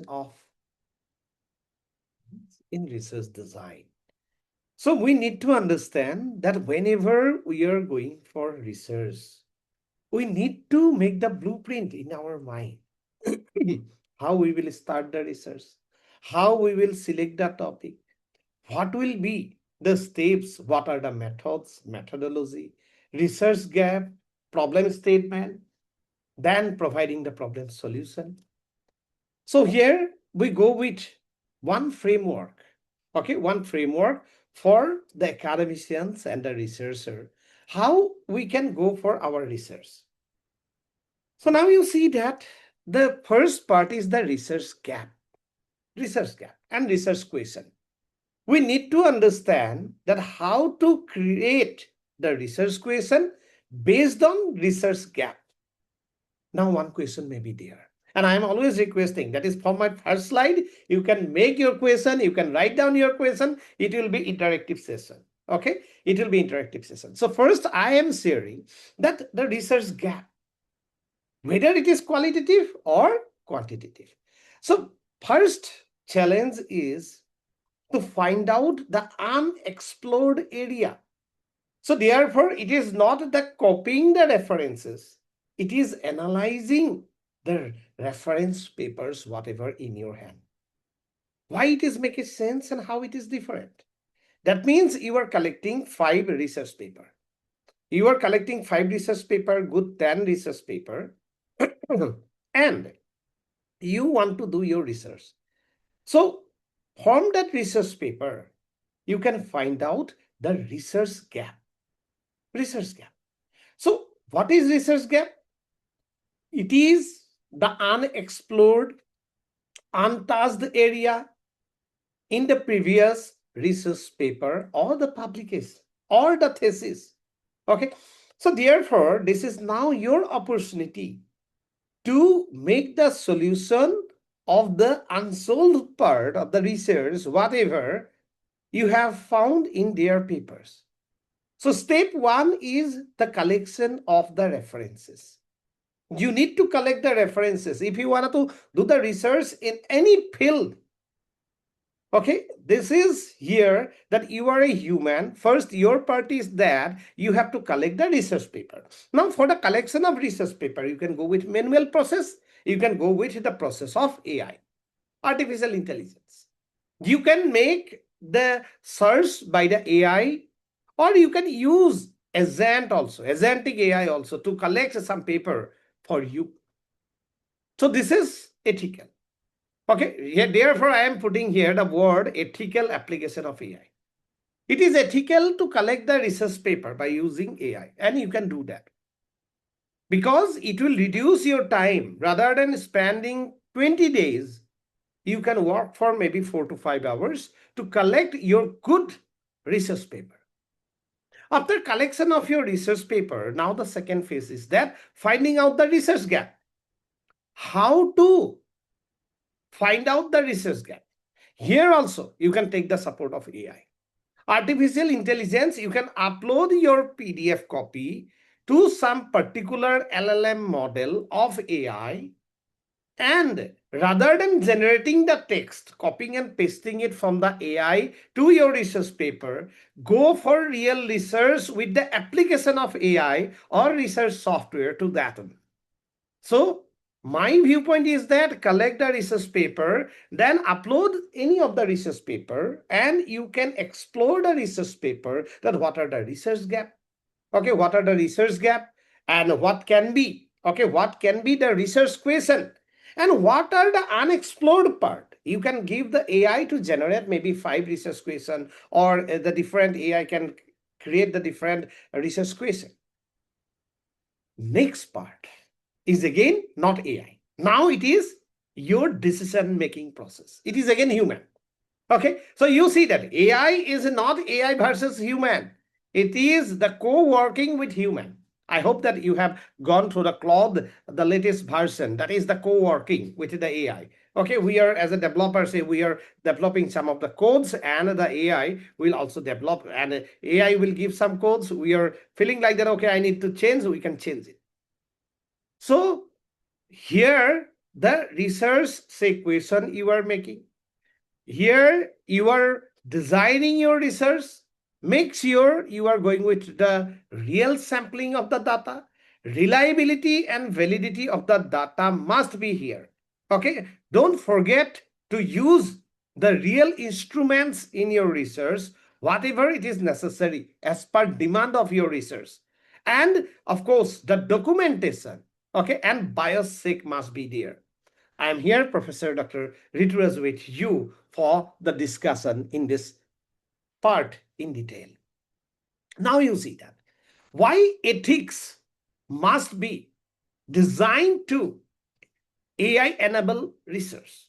of in research design. So we need to understand that whenever we are going for research, we need to make the blueprint in our mind. How we will start the research, how we will select the topic, what will be the steps, what are the methods, methodology, research gap, problem statement, then providing the problem solution. So here we go with one framework, okay, one framework for the academicians and the researcher, how we can go for our research. So now you see that the first part is the research gap and research question. We need to understand that how to create the research question based on research gap. Now one question may be there. And I am always requesting, that is from my first slide, you can make your question, you can write down your question, it will be interactive session. Okay, it will be interactive session. So first I am sharing that the research gap, whether it is qualitative or quantitative. So first challenge is to find out the unexplored area. So therefore, it is not the copying the references, it is analyzing the reference papers, whatever in your hand. Why it is making sense and how it is different. That means you are collecting 5 research paper. You are collecting 5 research paper, good 10 research paper, and you want to do your research. So from that research paper, you can find out the research gap. Research gap. So what is research gap? It is the unexplored, untouched area in the previous research paper or the publication or the thesis. Okay. So therefore, this is now your opportunity to make the solution of the unsolved part of the research, whatever you have found in their papers. So step 1 is the collection of the references. You need to collect the references. If you want to do the research in any field, okay, this is here that you are a human. First, your part is that you have to collect the research paper. Now, for the collection of research paper, you can go with manual process. You can go with the process of AI, artificial intelligence. You can make the search by the AI, or you can use agent also, agentic AI also to collect some paper for you. So this is ethical. Okay, here, therefore I am putting here the word ethical application of AI. It is ethical to collect the research paper by using AI, and you can do that because it will reduce your time. Rather than spending 20 days, you can work for maybe 4 to 5 hours to collect your good research paper. After collection of your research paper, now the second phase is that finding out the research gap. How to find out the research gap? Here also, you can take the support of AI. Artificial intelligence, you can upload your PDF copy to some particular LLM model of AI, and rather than generating the text, copying and pasting it from the AI to your research paper, go for real research with the application of AI or research software to that one. So my viewpoint is that collect the research paper, then upload any of the research paper, and you can explore the research paper, that what are the research gap, okay, what are the research gap, and what can be, okay, what can be the research question, and what are the unexplored part. You can give the AI to generate maybe 5 research question, or the different AI can create the different research question. Next part is again not AI. Now it is your decision-making process. It is again human. Okay, so you see that AI is not AI versus human. It is the co-working with human. I hope that you have gone through the Claude, the latest version. That is the co-working with the AI. Okay, we are, as a developer, say we are developing some of the codes, and the AI will also develop, and AI will give some codes. We are feeling like that, okay, I need to change, we can change it. So here the research say question you are making. Here you are designing your research. Make sure you are going with the real sampling of the data. Reliability and validity of the data must be here. Okay, don't forget to use the real instruments in your research, whatever it is necessary as per demand of your research. And of course, the documentation, okay, and bias check must be there. I am here, Professor Dr. Rhituraj, with you for the discussion in this part in detail. Now you see that why ethics must be designed to AI enable research.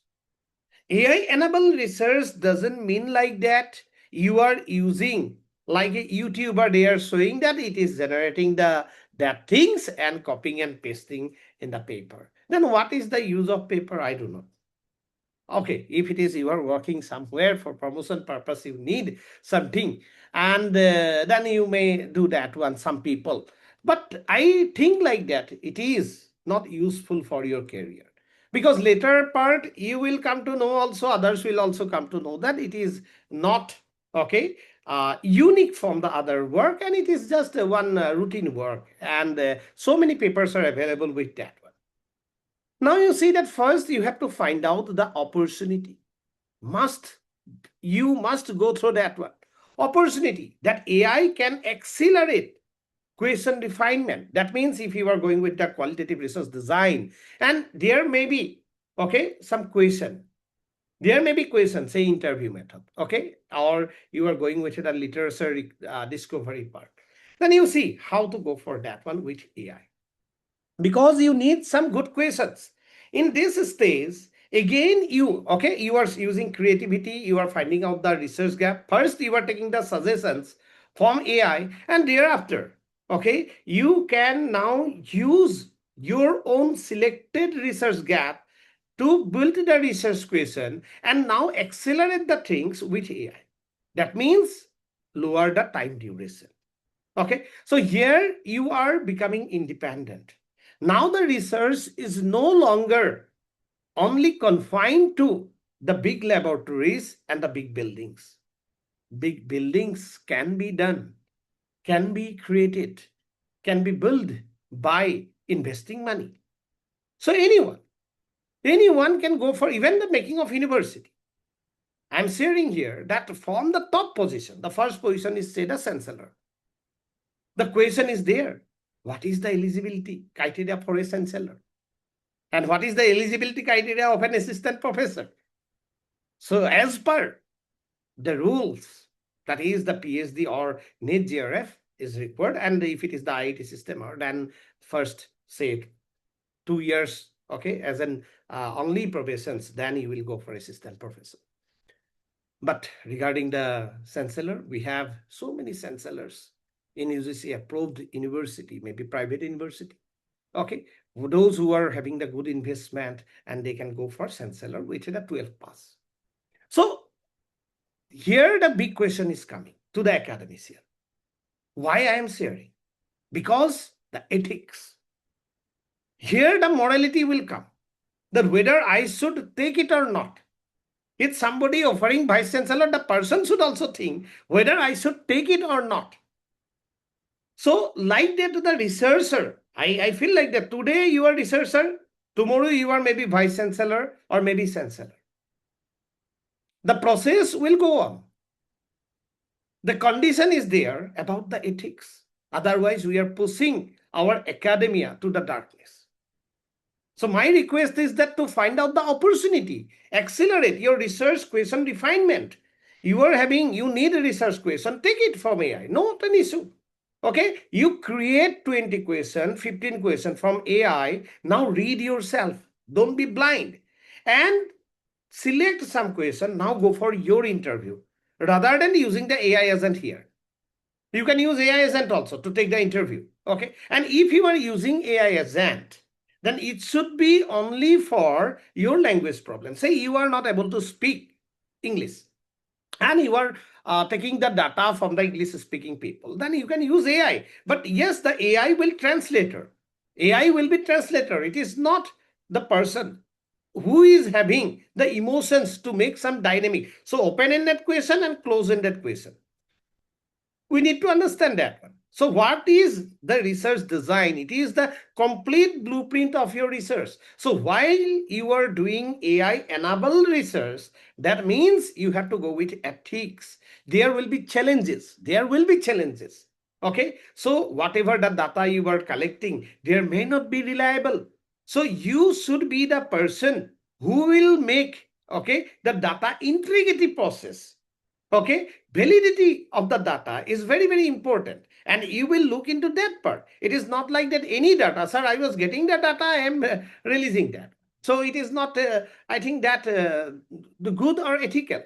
AI enable research doesn't mean like that you are using like a YouTuber, they are showing that it is generating that things and copying and pasting in the paper. Then what is the use of paper? I do not. Okay, if it is you are working somewhere for promotion purpose, you need something, and then you may do that one, some people. But I think like that it is not useful for your career, because later part you will come to know, also others will also come to know that it is not okay, unique from the other work, and it is just one routine work, and so many papers are available with that one. Now you see that first you have to find out the opportunity. Must You must go through that one. Opportunity that AI can accelerate question refinement. That means if you are going with the qualitative research design, and there may be okay some question. There may be question, say interview method, okay, or you are going with the literature discovery part. Then you see how to go for that one with AI, because you need some good questions in this stage. Again, you are using creativity, you are finding out the research gap. First you are taking the suggestions from AI, and thereafter, okay, you can now use your own selected research gap to build the research question and now accelerate the things with AI. That means lower the time duration. Okay, so here you are becoming independent. Now the research is no longer only confined to the big laboratories and the big buildings. Big buildings can be done, can be created, can be built by investing money. So anyone can go for even the making of university. I'm sharing here that from the top position, the first position is say the chancellor. The question is there. What is the eligibility criteria for a chancellor? And what is the eligibility criteria of an assistant professor? So as per the rules, that is the PhD or NET JRF is required. And if it is the IIT system, or then first say 2 years, okay, as an only professions, then you will go for assistant professor. But regarding the chancellor, we have so many chancellors in UGC approved university, maybe private university. Okay, those who are having the good investment, and they can go for chancellor with the 12th pass. So here the big question is coming to the academician. Why I am sharing? Because the ethics. Here the morality will come, that whether I should take it or not. If somebody offering vice chancellor, the person should also think whether I should take it or not. So like that, the researcher, I feel like that today you are researcher, tomorrow you are maybe vice chancellor or maybe chancellor. The process will go on. The condition is there about the ethics. Otherwise, we are pushing our academia to the darkness. So my request is that to find out the opportunity, accelerate your research question refinement. You need a research question, take it from AI, not an issue. Okay, you create 20 questions, 15 questions from AI. Now read yourself. Don't be blind. And select some question. Now go for your interview. Rather than using the AI agent here. You can use AI agent also to take the interview. Okay. And if you are using AI agent, then it should be only for your language problem. Say you are not able to speak English, and you are taking the data from the English speaking people, then you can use AI. But yes, the AI will translator. AI will be translator. It is not the person. who is having the emotions to make some dynamic. So open-ended question and close-ended question. We need to understand that one. So what is the research design? It is the complete blueprint of your research. So while you are doing AI enabled research, that means you have to go with ethics. There will be challenges. There will be challenges. Okay. So whatever the data you are collecting, there may not be reliable. So you should be the person who will make, okay, the data integrity process. Okay, validity of the data is very, very important, and you will look into that part. It is not like that any data, sir, I was getting the data, I am releasing that. So it is not, I think that the good or ethical.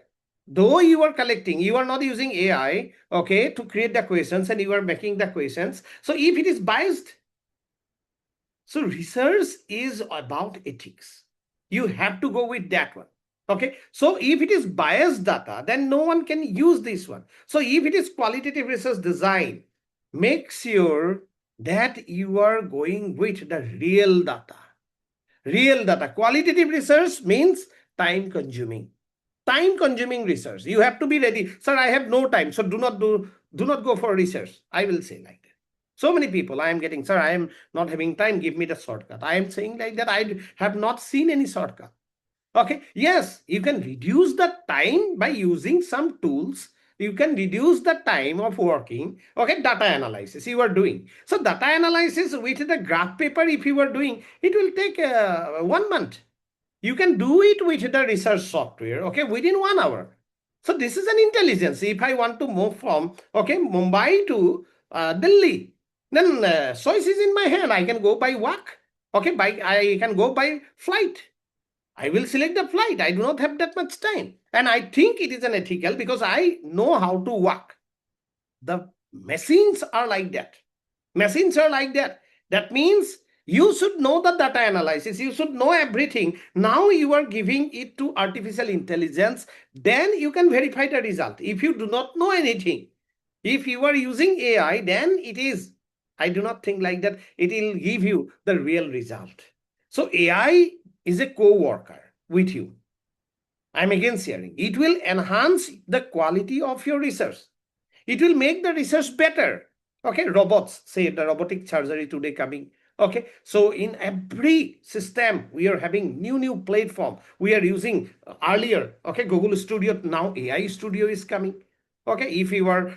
Though you are collecting, you are not using AI, okay, to create the questions, and you are making the questions. So if it is biased, so research is about ethics. You have to go with that one. Okay. So if it is biased data, then no one can use this one. So if it is qualitative research design, make sure that you are going with the real data. Real data. Qualitative research means time consuming. Time consuming research. You have to be ready. Sir, I have no time. So do not go for research. I will say like that. So many people I am getting, sir, I am not having time. Give me the shortcut. I am saying like that. I have not seen any shortcut. Okay. Yes, you can reduce the time by using some tools. You can reduce the time of working. Okay, data analysis you are doing. So data analysis with the graph paper, if you are doing, it will take 1 month. You can do it with the research software, okay, within 1 hour. So this is an intelligence. If I want to move from, okay, Mumbai to Delhi, then choice is in my hand. I can go by walk, okay, I can go by flight. I will select the flight. I do not have that much time. And I think it is an ethical because I know how to walk. The machines are like that. Machines are like that. That means you should know the data analysis. You should know everything. Now you are giving it to artificial intelligence. Then you can verify the result. If you do not know anything, if you are using AI, then it is, I do not think like that, it will give you the real result. So AI is a co-worker with you. I'm again sharing. It will enhance the quality of your research. It will make the research better. Okay, robots, say the robotic surgery today coming. Okay, so in every system we are having new platform. We are using earlier, okay, Google Studio, now AI Studio is coming. Okay, if you are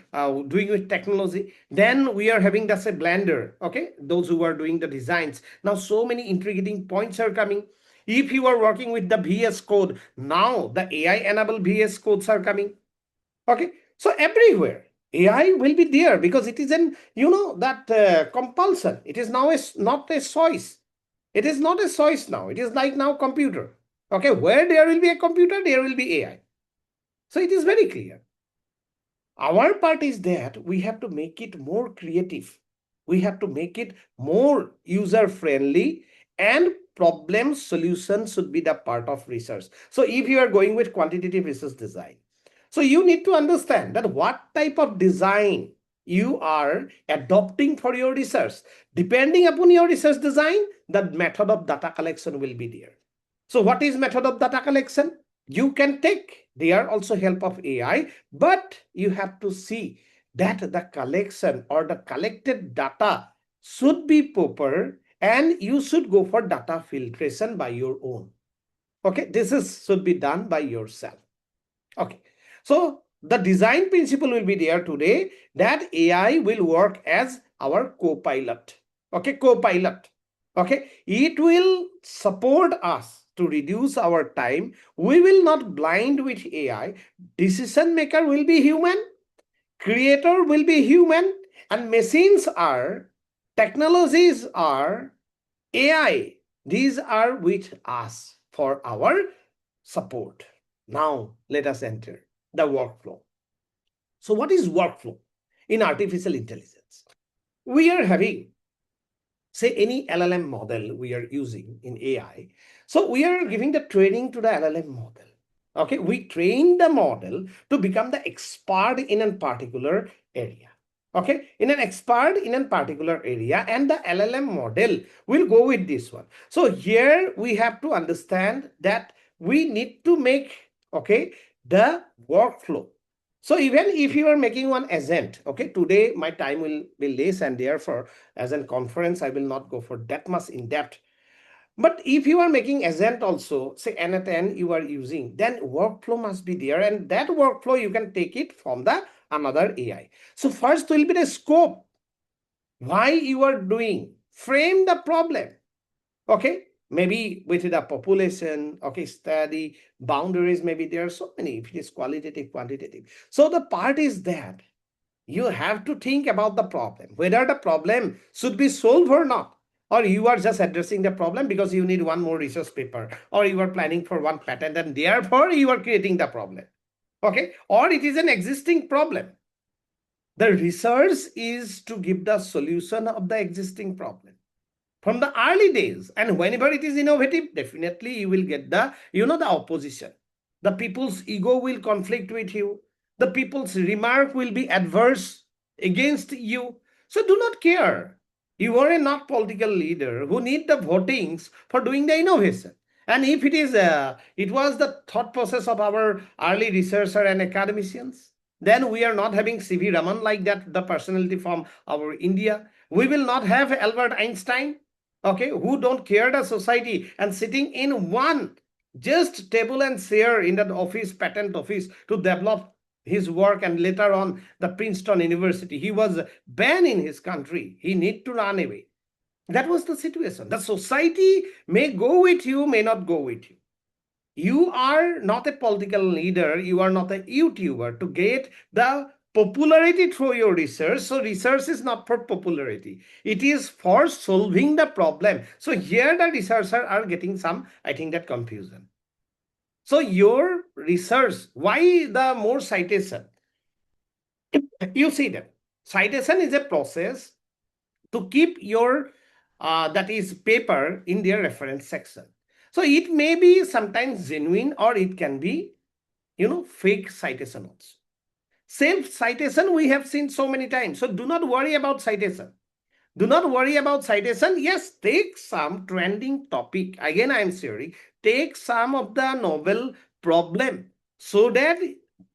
doing with technology, then we are having that's a blender. Okay, those who are doing the designs, now so many integrating points are coming. If you are working with the VS Code, now the AI enabled VS codes are coming. Okay, so everywhere AI will be there because it is an, that compulsion. It is now not a choice. It is not a choice now. It is like now computer. Okay, where there will be a computer, there will be AI. So it is very clear. Our part is that we have to make it more creative. We have to make it more user friendly, and problem solution should be the part of research. So if you are going with quantitative research design, so you need to understand that what type of design you are adopting for your research. Depending upon your research design, the method of data collection will be there. So what is method of data collection? You can take there also help of AI, but you have to see that the collection or the collected data should be proper, and you should go for data filtration by your own. Okay, this is should be done by yourself. Okay, so the design principle will be there today, that AI will work as our co-pilot. Okay, co-pilot. Okay, it will support us to reduce our time. We will not blind with AI. Decision maker will be human, creator will be human, and machines are, technologies are, AI. These are with us for our support. Now let us enter the workflow. So what is workflow in artificial intelligence? We are having, say, any LLM model we are using in AI. So we are giving the training to the LLM model. Okay, we train the model to become the expert in a particular area. Okay, in an expert in a particular area, and the LLM model will go with this one. So here we have to understand that we need to make, okay, the workflow. So even if you are making one agent, okay, today my time will be less, and therefore as a conference I will not go for that much in depth. But if you are making agent also, say N10 you are using, then workflow must be there, and that workflow you can take it from the another AI. So first will be the scope, why you are doing, frame the problem. Okay, maybe with the population, okay, study boundaries, maybe there are so many, if it is qualitative, quantitative. So the part is that you have to think about the problem, whether the problem should be solved or not, or you are just addressing the problem because you need one more research paper, or you are planning for one patent and therefore you are creating the problem. Okay, or it is an existing problem. The research is to give the solution of the existing problem from the early days, and whenever it is innovative, definitely you will get the, the opposition. The people's ego will conflict with you, the people's remark will be adverse against you. So do not care, you are a not political leader who need the votings for doing the innovation. And if it is it was the thought process of our early researcher and academicians, then we are not having CV Raman like that, the personality from our India. We will not have Albert Einstein, okay, who don't care the society and sitting in one just table and chair in that office, patent office, to develop his work, and later on the Princeton University, he was banned in his country, he need to run away. That was the situation. The society may go with you, may not go with you. You are not a political leader, you are not a YouTuber to get the popularity through your research. So research is not for popularity, it is for solving the problem. So here the researchers are getting some, I think, that confusion. So your research, why the more citation? You see that citation is a process to keep your that is paper in their reference section. So it may be sometimes genuine, or it can be, fake citation also. Self citation we have seen so many times. So do not worry about citation. Do not worry about citation. Yes, take some trending topic. Again, I am sharing. Take some of the novel problem so that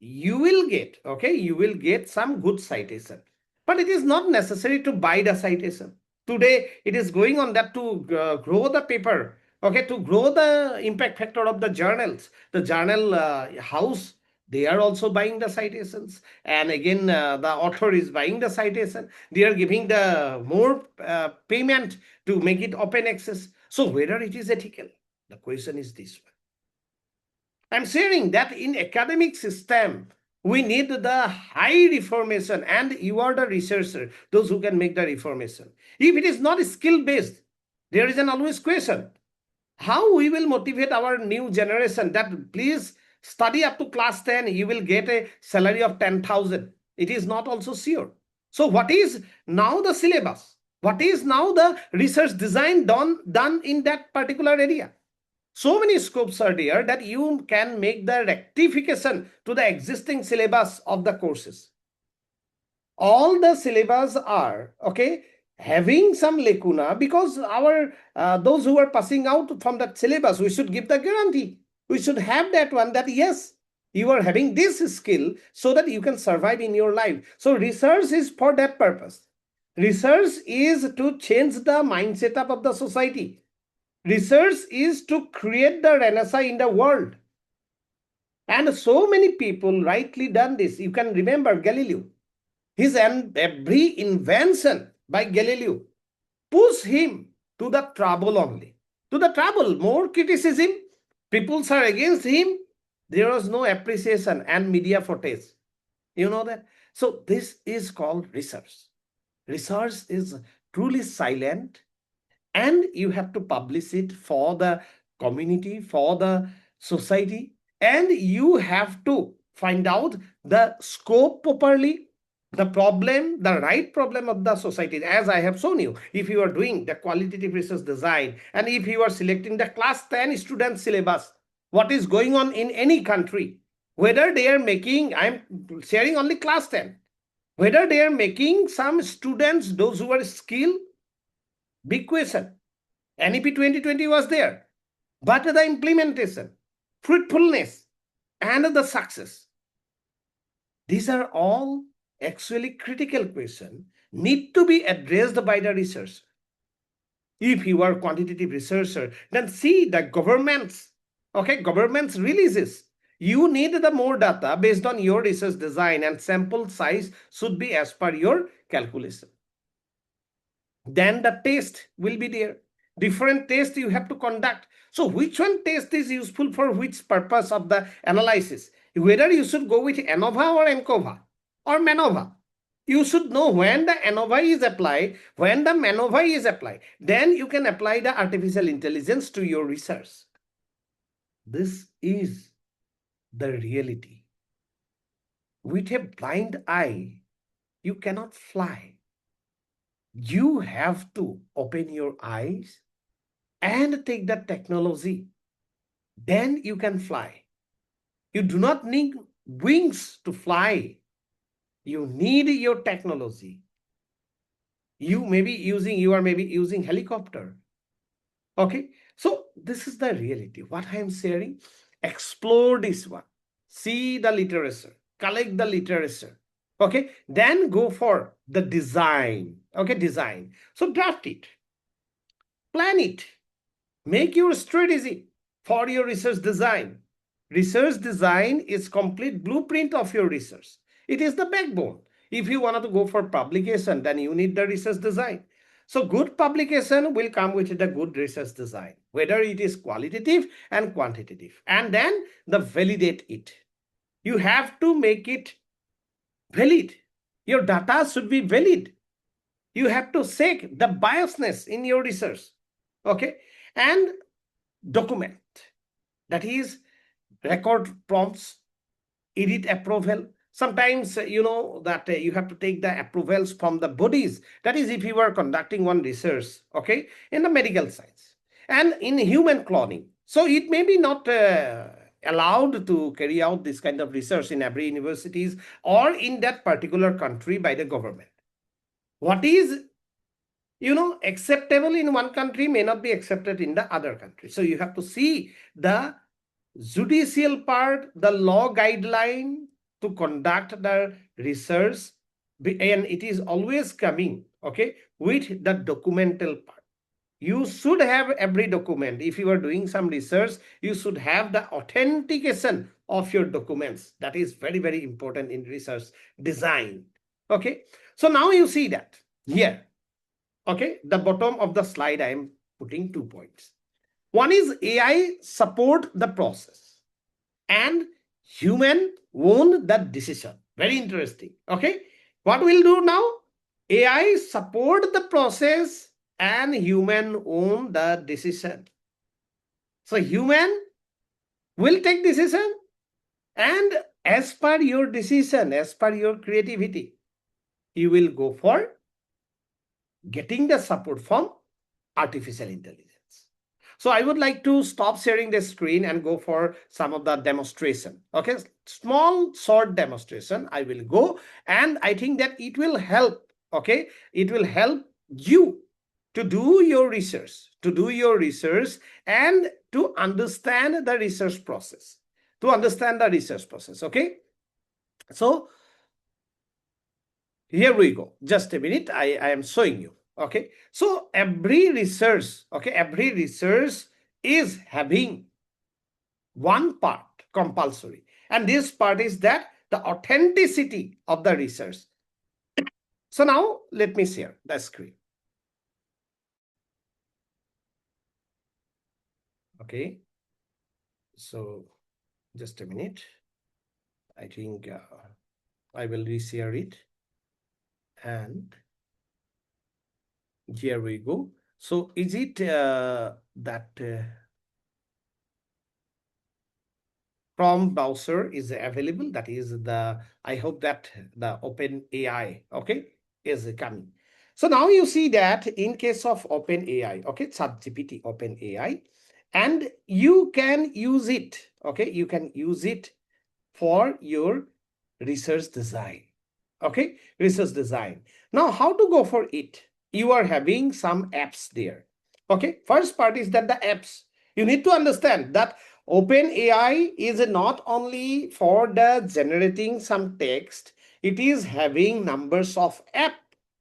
you will get, okay, you will get some good citation. But it is not necessary to buy the citation. Today, it is going on that to grow the paper, okay, to grow the impact factor of the journals. The journal house, they are also buying the citations. And again, the author is buying the citation. They are giving the more payment to make it open access. So whether it is ethical, the question is this one. I'm saying that in academic system, we need the high reformation, and you are the researcher, those who can make the reformation. If it is not skill based, there is an always question. How we will motivate our new generation that please study up to class 10, you will get a salary of 10,000. It is not also sure. So what is now the syllabus? What is now the research design done in that particular area? So many scopes are there that you can make the rectification to the existing syllabus of the courses. All the syllabus are, okay, having some lacuna, because our those who are passing out from that syllabus, we should give the guarantee. We should have that one, that yes, you are having this skill so that you can survive in your life. So research is for that purpose. Research is to change the mindset up of the society. Research is to create the renaissance in the world. And so many people rightly done this. You can remember Galileo. His every invention by Galileo push him to the trouble only. To the trouble, more criticism, people are against him. There was no appreciation and media footage. You know that? So this is called research. Research is truly silent, and you have to publish it for the community, for the society, and you have to find out the scope properly, the problem, the right problem of the society. As I have shown you, if you are doing the qualitative research design, and if you are selecting the class 10 student syllabus, what is going on in any country, whether they are making, I'm sharing only class 10, Whether they are making some students, those who are skilled, big question. NEP 2020 was there, but the implementation, fruitfulness, and the success, these are all actually critical questions need to be addressed by the researcher. If you are quantitative researcher, then see the governments releases. You need the more data based on your research design, and sample size should be as per your calculation. Then the test will be there. Different tests you have to conduct. So which one test is useful for which purpose of the analysis? Whether you should go with ANOVA or ANCOVA or MANOVA. You should know when the ANOVA is applied, when the MANOVA is applied. Then you can apply the artificial intelligence to your research. This is the reality. With a blind eye, you cannot fly. You have to open your eyes and take that technology. Then you can fly. You do not need wings to fly. You need your technology. You are maybe using helicopter. Okay, so this is the reality. What I am sharing, explore this one. See the literature, collect the literature. Okay, then go for the design. Okay, design. So draft it, plan it, make your strategy for your research design. Research design is complete blueprint of your research. It is the backbone. If you want to go for publication, then you need the research design. So good publication will come with the good research design, whether it is qualitative and quantitative. And then the validate it. You have to make it valid. Your data should be valid. You have to check the biasness in your research. Okay. And document. That is record prompts, edit approval. Sometimes you know that you have to take the approvals from the bodies. That is if you are conducting one research, okay, in the medical science and in human cloning. So it may be not allowed to carry out this kind of research in every universities or in that particular country by the government. What is acceptable in one country may not be accepted in the other country. So you have to see the judicial part, the law guideline to conduct the research, and it is always coming, okay, with the documental part. You should have every document. If you are doing some research, you should have the authentication of your documents. That is very, very important in research design. Okay, so now you see that here. Okay, the bottom of the slide, I am putting 2 points. One is AI support the process and human own the decision. Very interesting. Okay, what we'll do now? AI support the process and human own the decision. So human will take decision, and as per your decision, as per your creativity, you will go for getting the support from artificial intelligence. So I would like to stop sharing the screen and go for some of the demonstration. Okay, small short demonstration I will go, and I think that it will help. Okay, it will help you to do your research, and to understand the research process, Okay, so here we go. Just a minute, I am showing you. Okay, so every research is having one part compulsory, and this part is that the authenticity of the research. So now let me share the screen. Okay, so just a minute. I think I will reshare it, and here we go. So is it that Chrome browser is available? That is the, I hope that the OpenAI, okay, is coming. So now you see that in case of OpenAI, okay, ChatGPT OpenAI, and you can use it, okay, you can use it for your research design. Okay, research design. Now, how to go for it? You are having some apps there. Okay, first part is that the apps. You need to understand that OpenAI is not only for the generating some text, it is having numbers of app.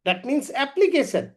That means application.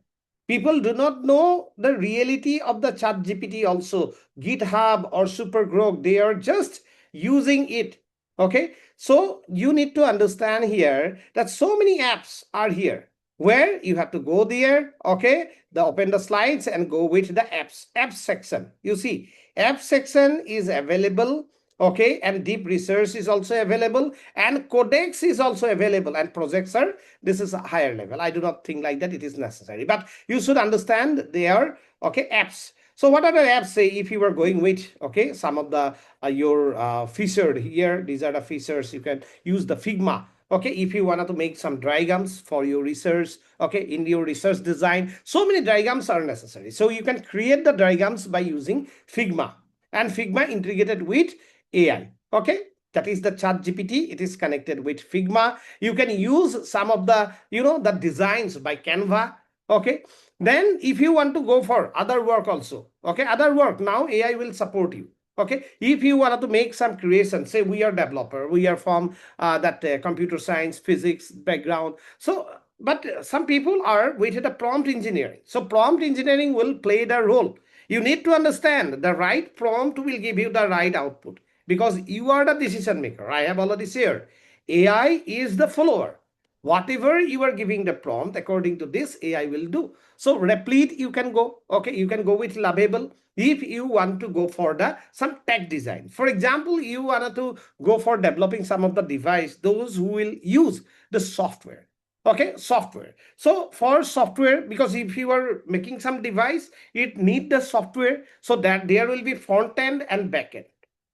People do not know the reality of the chat GPT also. GitHub or Supergrok, they are just using it. Okay, so you need to understand here that so many apps are here where you have to go there. Okay, open the slides and go with the apps section. You see, app section is available. Okay, and deep research is also available, and codex is also available, and projects are, this is a higher level. I do not think like that it is necessary, but you should understand they are, okay, apps. So what are the apps? Say if you are going with, okay, some of the your featured here, these are the features. You can use the Figma. Okay, if you wanted to make some diagrams for your research, okay, in your research design, so many diagrams are necessary. So you can create the diagrams by using Figma, and Figma integrated with AI. Okay, that is the chat GPT. It is connected with Figma. You can use some of the, the designs by Canva. Okay, then if you want to go for other work also, okay, other work, now AI will support you. Okay, if you want to make some creation, say we are developer, we are from that computer science, physics background. So but some people are with the prompt engineering. So prompt engineering will play the role. You need to understand the right prompt will give you the right output, because you are the decision maker. I have already shared, AI is the follower. Whatever you are giving the prompt, according to this, AI will do. So Replit you can go. Okay, you can go with Lovable. If you want to go for the some tech design, for example, you want to go for developing some of the device, those who will use the software. Okay, software. So for software, because if you are making some device, it need the software, so that there will be front end and back end.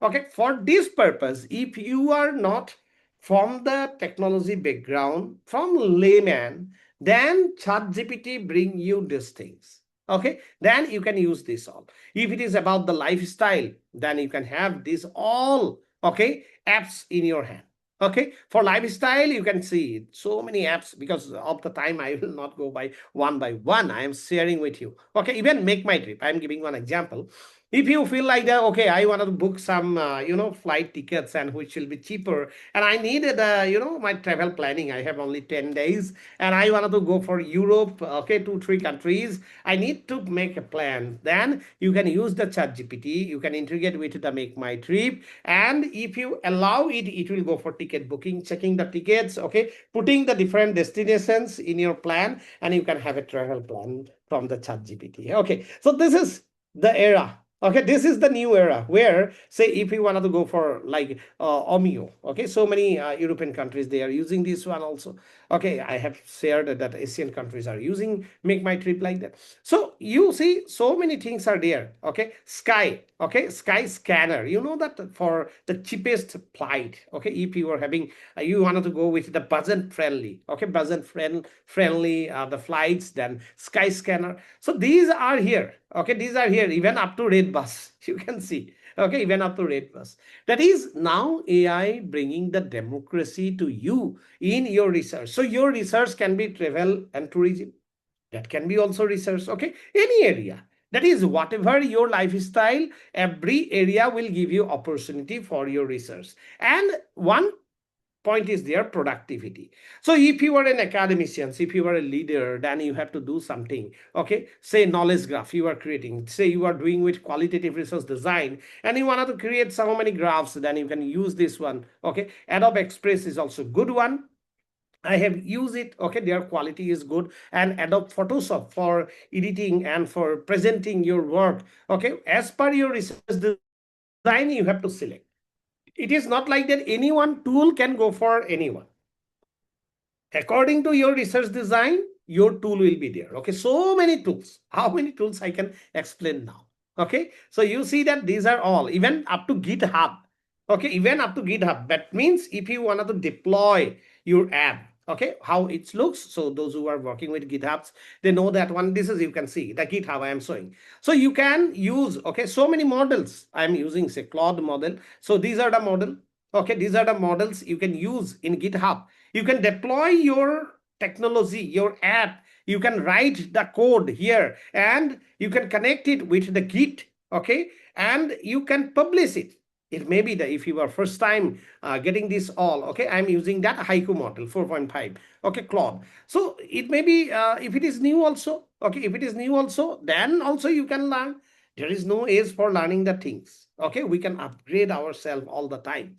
Okay, for this purpose, if you are not from the technology background, from layman, then ChatGPT bring you these things. Okay, then you can use this all. If it is about the lifestyle, then you can have this all, okay, apps in your hand. Okay, for lifestyle, you can see so many apps. Because of the time, I will not go by one. I am sharing with you. Okay, even Make My Trip, I am giving one example. If you feel like that, okay, I want to book some flight tickets, and which will be cheaper, and I needed my travel planning, I have only 10 days, and I wanted to go for Europe, okay, 2 3 countries, I need to make a plan. Then you can use the chat GPT, you can integrate with the Make My Trip, and if you allow it, it will go for ticket booking, checking the tickets, okay, putting the different destinations in your plan, and you can have a travel plan from the chat GPT. Okay, so this is the era. Okay, this is the new era where, say, if you wanted to go for like Omeo, okay, so many European countries, they are using this one also. Okay, I have shared that Asian countries are using Make My Trip like that. So you see, so many things are there. Okay, Sky, okay, Sky Scanner. You know that for the cheapest flight. Okay, if you are having, you wanted to go with the budget friendly. Okay, friendly the flights, then Sky Scanner. So these are here. Okay, these are here, even up to red bus. You can see. Okay, even up to red bus. That is now AI bringing the democracy to you in your research. So your research can be travel and tourism. That can be also research. Okay, any area. That is whatever your lifestyle, every area will give you opportunity for your research. And one point is their productivity. So if you are an academician, if you are a leader, then you have to do something. Okay, say knowledge graph you are creating, say you are doing with qualitative research design, and you want to create so many graphs, then you can use this one. Okay, Adobe Express is also good one. I have used it. Okay, their quality is good. And Adobe Photoshop for editing and for presenting your work. Okay, as per your research design, you have to select. It is not like that any one tool can go for anyone. According to your research design, your tool will be there. Okay, so many tools. How many tools I can explain now? Okay, so you see that these are all, even up to GitHub. Okay, even up to GitHub. That means if you wanted to deploy your app, okay, how it looks. So those who are working with GitHubs, they know that one. This is, you can see the GitHub I am showing. So you can use, okay, so many models. I am using, say, Claude model. So these are the model. Okay, these are the models you can use in GitHub. You can deploy your technology, your app. You can write the code here and you can connect it with the Git. Okay, and you can publish it. It may be that if you are first time getting this all, okay, I'm using that Haiku model 4.5, okay, Claude. So it may be if it is new also, okay, if it is new also, then also you can learn. There is no age for learning the things. Okay, we can upgrade ourselves all the time.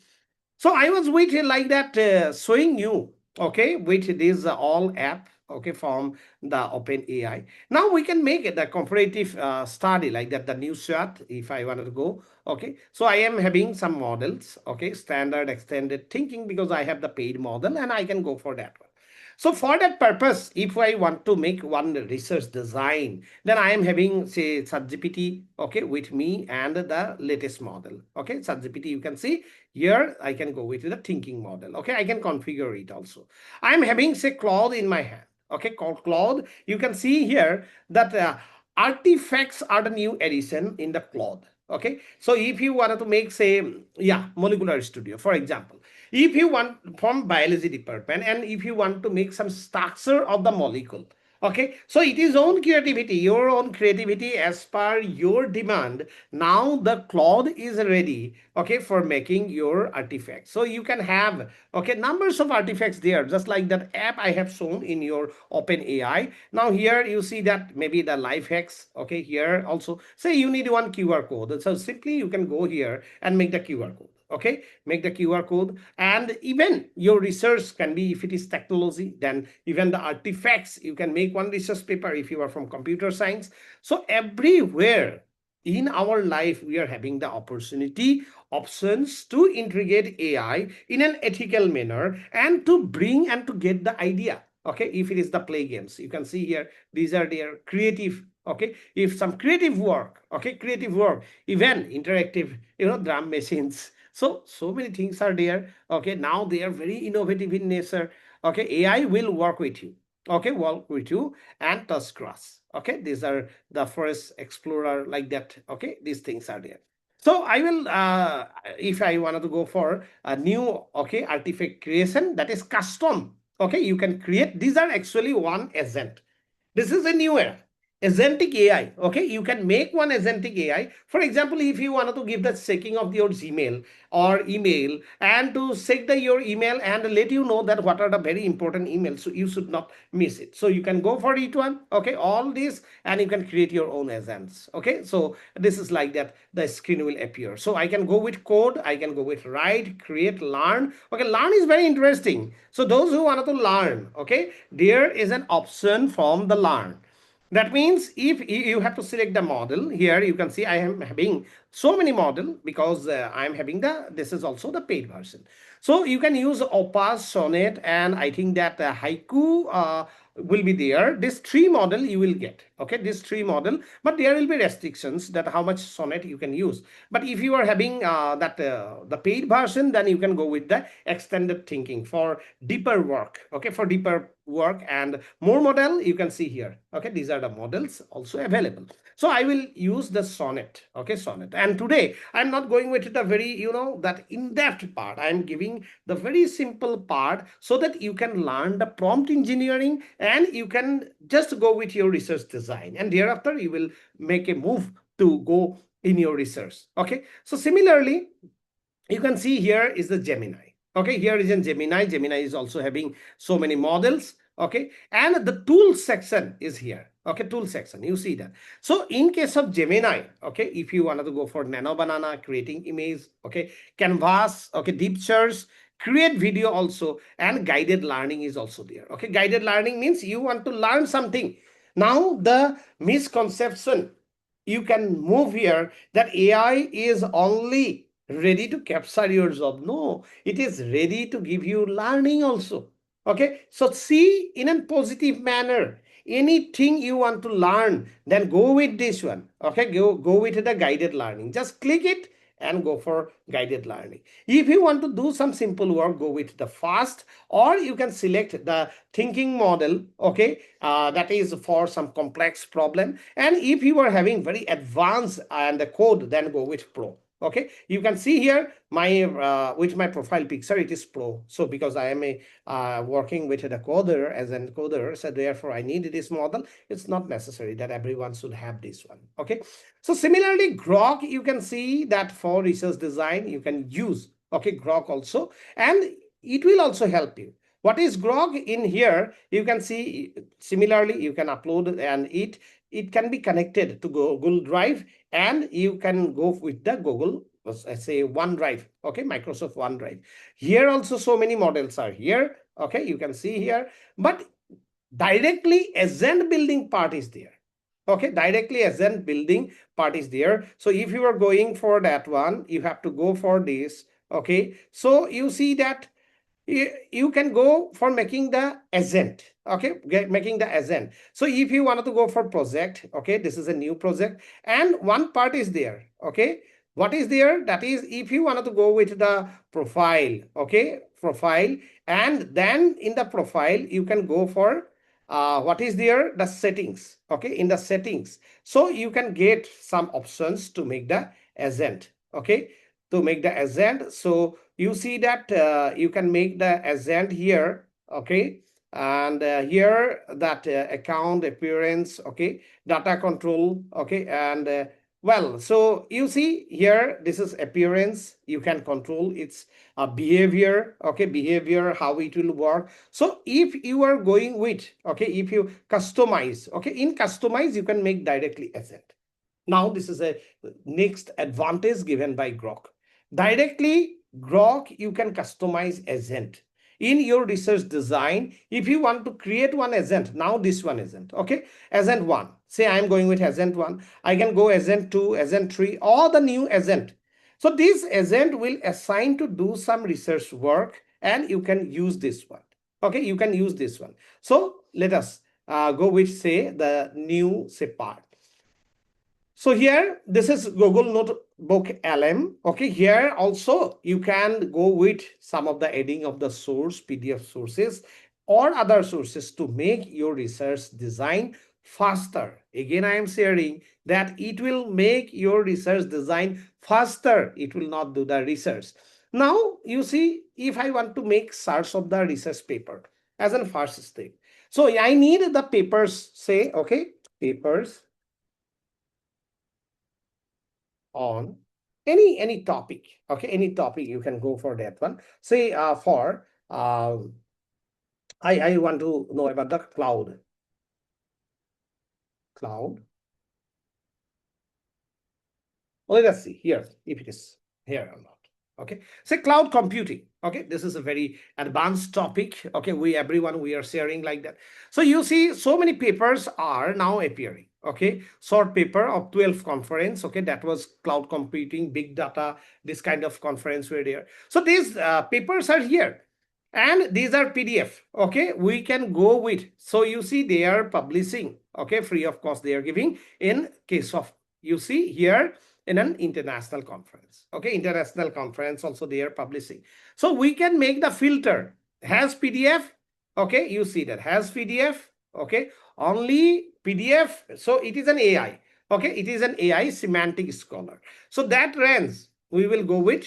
So I was waiting like that, showing you, okay, with this all app, okay, from the Open AI. Now we can make it the comparative study like that, the new shot, if I wanted to go, okay. So I am having some models, okay, standard extended thinking, because I have the paid model and I can go for that one. So for that purpose, if I want to make one research design, then I am having, say, ChatGPT, okay, with me and the latest model. Okay, ChatGPT, you can see here, I can go with the thinking model. Okay, I can configure it also. I am having, say, Claude in my hand. Okay, called Claude. You can see here that artifacts are the new addition in the Claude. Okay, so if you wanted to make, say, yeah, molecular studio, for example, if you want from biology department and if you want to make some structure of the molecule, okay, so it is own creativity, your own creativity as per your demand. Now the Claude is ready, okay, for making your artifacts. So you can have, okay, numbers of artifacts there, just like that app I have shown in your Open AI. Now here you see that maybe the life hacks, okay, here also say you need one QR code, so simply you can go here and make the QR code. Okay, make the QR code, and even your research can be, if it is technology, then even the artifacts, you can make one research paper if you are from computer science. So everywhere in our life, we are having the opportunity, options to integrate AI in an ethical manner and to bring and to get the idea. Okay, if it is the play games, you can see here, these are their creative. Okay, if some creative work, okay, creative work, even interactive, drum machines. So many things are there. Okay, now they are very innovative in nature. Okay, AI will work with you. Okay, work with you and touch grass. Okay, these are the forest explorer like that. Okay, these things are there. So I will, if I wanted to go for a new, okay, artifact creation, that is custom. Okay, you can create. These are actually one agent. This is a new era. Agentic AI. Okay, you can make one agentic AI. For example, if you wanted to give the checking of your Gmail or email and to check your email and let you know that what are the very important emails, so you should not miss it. So you can go for each one. Okay, all this, and you can create your own agents. Okay, so this is like that. The screen will appear. So I can go with code. I can go with write, create, learn. Okay, learn is very interesting. So those who wanted to learn, okay, there is an option from the learn. That means if you have to select the model, here you can see I am having so many model, because I am having this is also the paid version. So you can use Opus, Sonnet, and I think that Haiku will be there. This three model you will get, okay, this three model, but there will be restrictions that how much Sonnet you can use. But if you are having the paid version, then you can go with the extended thinking for deeper work, okay, for deeper work and more model you can see here. Okay, these are the models also available. So I will use the Sonnet, okay, Sonnet. And today I'm not going with the very, that in-depth part. I'm giving the very simple part so that you can learn the prompt engineering and you can just go with your research design, and thereafter you will make a move to go in your research. Okay, so similarly you can see here is the Gemini. Okay, here is in Gemini. Gemini is also having so many models. Okay, and the tool section is here. Okay, tool section, you see that. So in case of Gemini, okay, if you wanted to go for nano banana, creating image, okay, canvas, okay, deep search, create video also, and guided learning is also there. Okay, guided learning means you want to learn something. Now the misconception you can move here, that AI is only ready to capture your job. No, it is ready to give you learning also. Okay, so see in a positive manner. Anything you want to learn, then go with this one. Okay, go with the guided learning. Just click it and go for guided learning. If you want to do some simple work, go with the fast, or you can select the thinking model. Okay, that is for some complex problem. And if you are having very advanced and the code, then go with Pro. Okay, you can see here my with my profile picture, it is Pro. So because I am a working with a coder as an coder, so therefore I need this model. It's not necessary that everyone should have this one. Okay, so similarly, Grok, you can see that for research design you can use, okay, Grok also, and it will also help you. What is Grok? In here you can see similarly you can upload, and it can be connected to Google Drive, and you can go with the Google, let's say OneDrive, okay, Microsoft OneDrive. Here also so many models are here, okay, you can see here, but directly agent building part is there. Okay, directly agent building part is there. So if you are going for that one, you have to go for this. Okay, so you see that you can go for making the agent. Okay, making the agent. So if you wanted to go for project, okay, this is a new project, and one part is there. Okay, what is there? That is, if you wanted to go with the profile, okay, profile, and then in the profile you can go for what is there, the settings. Okay, in the settings, so you can get some options to make the agent. Okay, to make the agent. So you see that you can make the agent here. Okay, and here that account appearance, okay, data control, okay, and well, so you see here, this is appearance. You can control its behavior, okay, behavior, how it will work. So if you are going with, okay, if you customize, okay, in customize you can make directly agent. Now this is a next advantage given by Grok. Directly Grok, you can customize agent in your research design. If you want to create one agent, now this one agent, okay, agent 1, say I am going with agent 1, I can go agent 2, agent 3, or the new agent. So this agent will assign to do some research work, and you can use this one. Okay, you can use this one. So let us go with, say, the new, say, part. So here, this is Google Notebook LM. Okay, here also you can go with some of the adding of the source, PDF sources or other sources to make your research design faster. Again, I am sharing that it will make your research design faster. It will not do the research. Now, you see, if I want to make search of the research paper as a first step. So I need the papers, say, okay, papers on any topic. Okay, any topic, you can go for that one. Say for I want to know about the cloud. Let us see here if it is here or not. Okay, say cloud computing. Okay, this is a very advanced topic. Okay, everyone we are sharing like that. So you see, so many papers are now appearing. Okay, short paper of 12 conference. Okay, that was cloud computing, big data, this kind of conference were there. So these papers are here, and these are PDF. Okay, we can go with. So you see, they are publishing. Okay, free of cost they are giving in case of, you see here, in an international conference. Okay, international conference also they are publishing. So we can make the filter, has PDF. Okay, you see that has PDF. Okay, only PDF. So it is an AI. Okay, it is an AI semantic scholar. So that range we will go with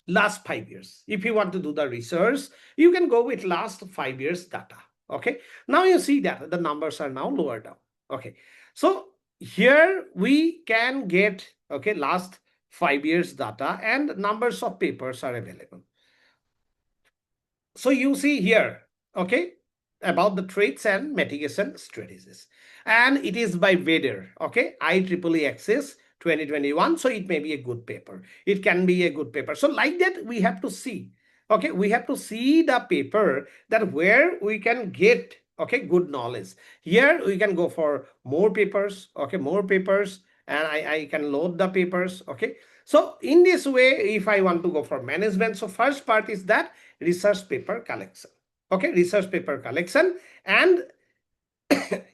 last 5 years. If you want to do the research, you can go with last 5 years data. Okay, now you see that the numbers are now lower down. Okay, so here we can get, okay, last 5 years data, and numbers of papers are available. So you see here, okay, about the traits and mitigation strategies, and it is by Vader. Okay, IEEE Access 2021. So it may be a good paper, it can be a good paper. So like that we have to see. Okay, we have to see the paper, that where we can get, okay, good knowledge. Here we can go for more papers. Okay, more papers, and I can load the papers. Okay, so in this way, if I want to go for management, so first part is that research paper collection. Okay, research paper collection, and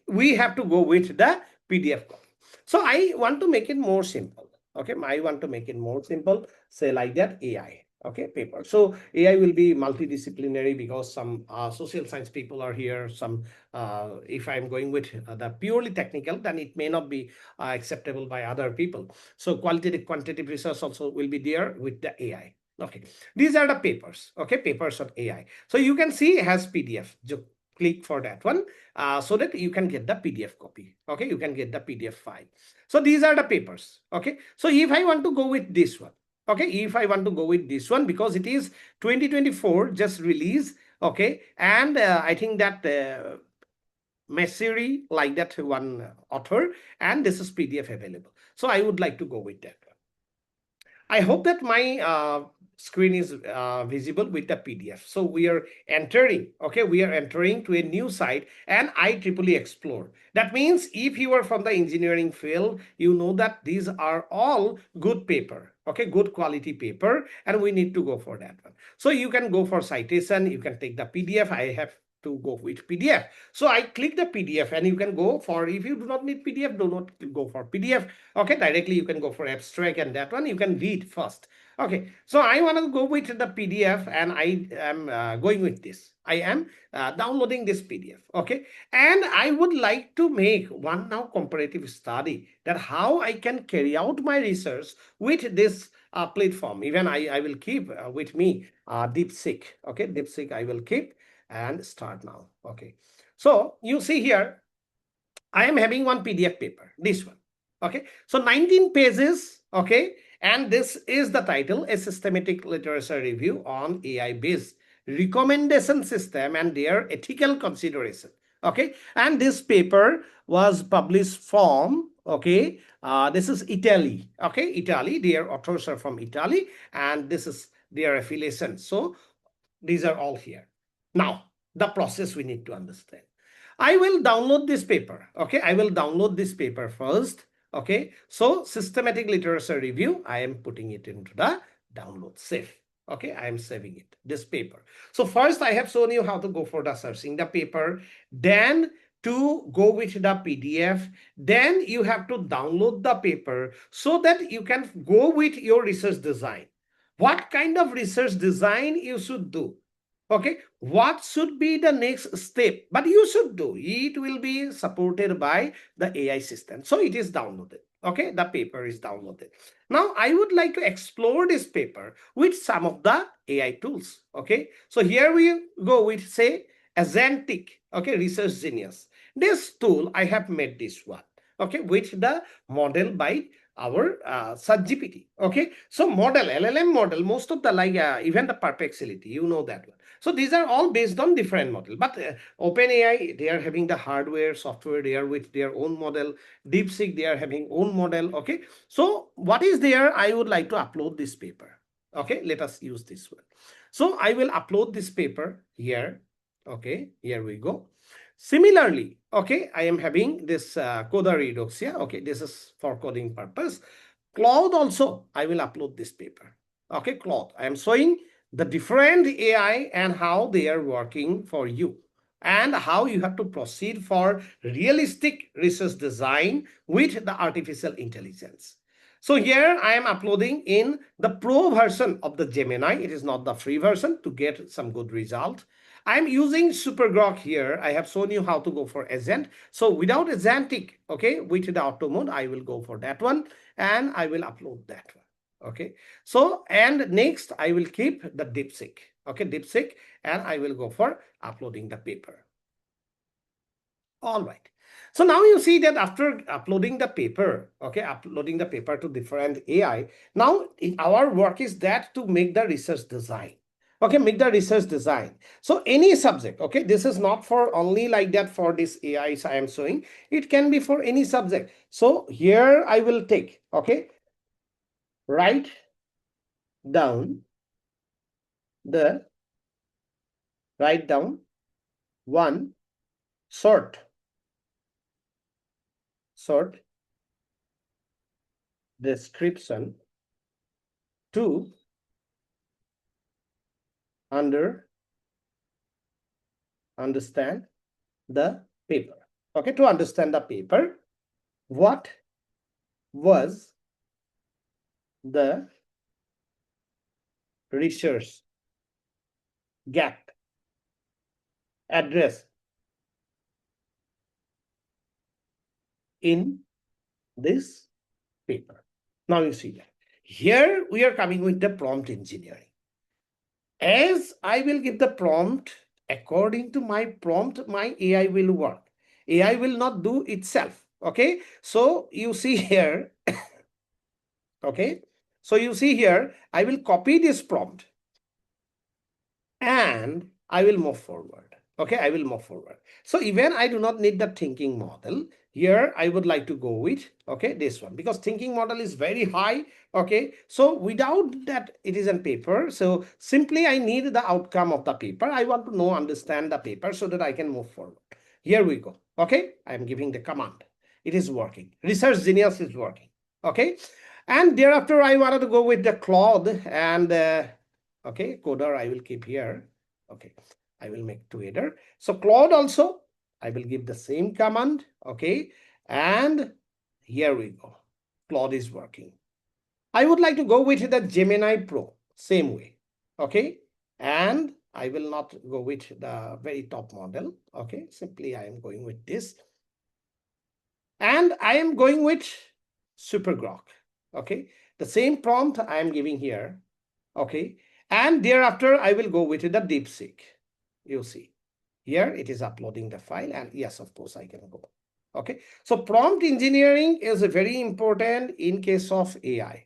we have to go with the PDF copy. So I want to make it more simple. Okay, I want to make it more simple. Say like that AI. Okay, paper. So AI will be multidisciplinary because some social science people are here. Some, if I'm going with the purely technical, then it may not be acceptable by other people. So qualitative, quantitative research also will be there with the AI. Okay, these are the papers. Okay, papers on AI. So you can see it has PDF. Just click for that one so that you can get the PDF copy. Okay, you can get the PDF file. So these are the papers. Okay, so if I want to go with this one. Okay, if I want to go with this one because it is 2024 just released. Okay, and I think that Messeri like that one author, and this is PDF available. So I would like to go with that. I hope that my screen is visible with the PDF. So we are entering, okay, we are entering to a new site and IEEE Explore. That means if you are from the engineering field, you know that these are all good paper, okay, good quality paper, and we need to go for that one. So you can go for citation, you can take the PDF. I have to go with PDF. So I click the PDF and you can go for, if you do not need PDF, do not go for PDF. Okay, directly you can go for abstract and that one you can read first. Okay, so I want to go with the PDF and I am going with this. I am downloading this PDF. Okay, and I would like to make one now comparative study that how I can carry out my research with this platform. Even I will keep with me DeepSeek. Okay, DeepSeek I will keep and start now. Okay, so you see here I am having one PDF paper, this one. Okay, so 19 pages. Okay, and this is the title, a systematic literature review on AI based recommendation system and their ethical consideration. Okay, and this paper was published from, okay, this is Italy. Okay, Italy, their authors are from Italy, and this is their affiliation. So these are all here. Now, the process we need to understand. I will download this paper. Okay, I will download this paper first. Okay, so systematic literature review, I am putting it into the download save. Okay, I am saving it, this paper. So first I have shown you how to go for the searching the paper, then to go with the PDF, then you have to download the paper so that you can go with your research design. What kind of research design you should do? Okay, what should be the next step? But you should do it, will be supported by the AI system. So it is downloaded. Okay, the paper is downloaded. Now I would like to explore this paper with some of the AI tools. Okay, so here we go with, say, Agentic, okay, Research Genius. This tool I have made this one, okay, with the model by our GPT. Okay, so model, LLM model, most of the like even the perplexity, you know that one. So these are all based on different model. But OpenAI, they are having the hardware, software, they are with their own model. DeepSeek, they are having own model. Okay, so what is there? I would like to upload this paper. Okay, let us use this one. So I will upload this paper here. Okay, here we go. Similarly, okay, I am having this Coda Redoxia. Okay, this is for coding purpose. Claude also, I will upload this paper. Okay, Claude, I am showing the different AI and how they are working for you and how you have to proceed for realistic research design with the artificial intelligence. So here I am uploading in the pro version of the Gemini. It is not the free version to get some good result. I'm using SuperGrok here. I have shown you how to go for agent. So without agentic, okay, with the auto mode, I will go for that one and I will upload that one. Okay, so and next I will keep the DeepSeek. Okay, DeepSeek, and I will go for uploading the paper. All right. So now you see that after uploading the paper, okay, uploading the paper to different AI, now our work is that to make the research design. Okay, make the research design. So any subject, okay, this is not for only like that for this AIs I am showing. It can be for any subject. So here I will take, okay, write down the, write down one short description to understand the paper. Okay, to understand the paper, what was the research gap address in this paper. Now you see that. Here we are coming with the prompt engineering. As I will give the prompt, according to my prompt, my AI will work. AI will not do itself. Okay. So you see here, okay. So you see here, I will copy this prompt and I will move forward. Okay, I will move forward. So even I do not need the thinking model. Here I would like to go with, okay, this one, because thinking model is very high. Okay, so without that, it is on paper. So simply I need the outcome of the paper. I want to know, understand the paper so that I can move forward. Here we go. Okay, I am giving the command. It is working. Research Genius is working. Okay, and thereafter I wanted to go with the Claude and okay, coder I will keep here. Okay, I will make together. So Claude also, I will give the same command. Okay, and here we go. Claude is working. I would like to go with the Gemini Pro, same way. Okay, and I will not go with the very top model. Okay, simply I am going with this. And I am going with Super Grok. Okay, the same prompt I am giving here. Okay, and thereafter I will go with the DeepSeek. You see here it is uploading the file, and yes, of course I can go. Okay, so prompt engineering is very important in case of AI.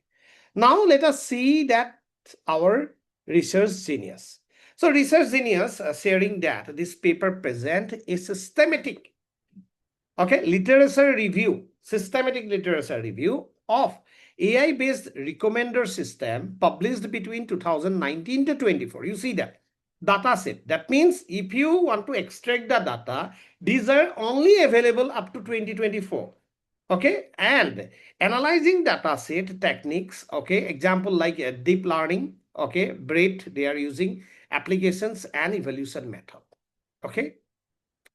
Now let us see that our Research Genius. So Research Genius sharing that this paper present a systematic, okay, literature review, systematic literature review of AI-based recommender system published between 2019 to 24. You see that data set. That means if you want to extract the data, these are only available up to 2024. Okay, and analyzing data set techniques, okay, example like deep learning, okay, BRIT, they are using applications and evaluation method. Okay,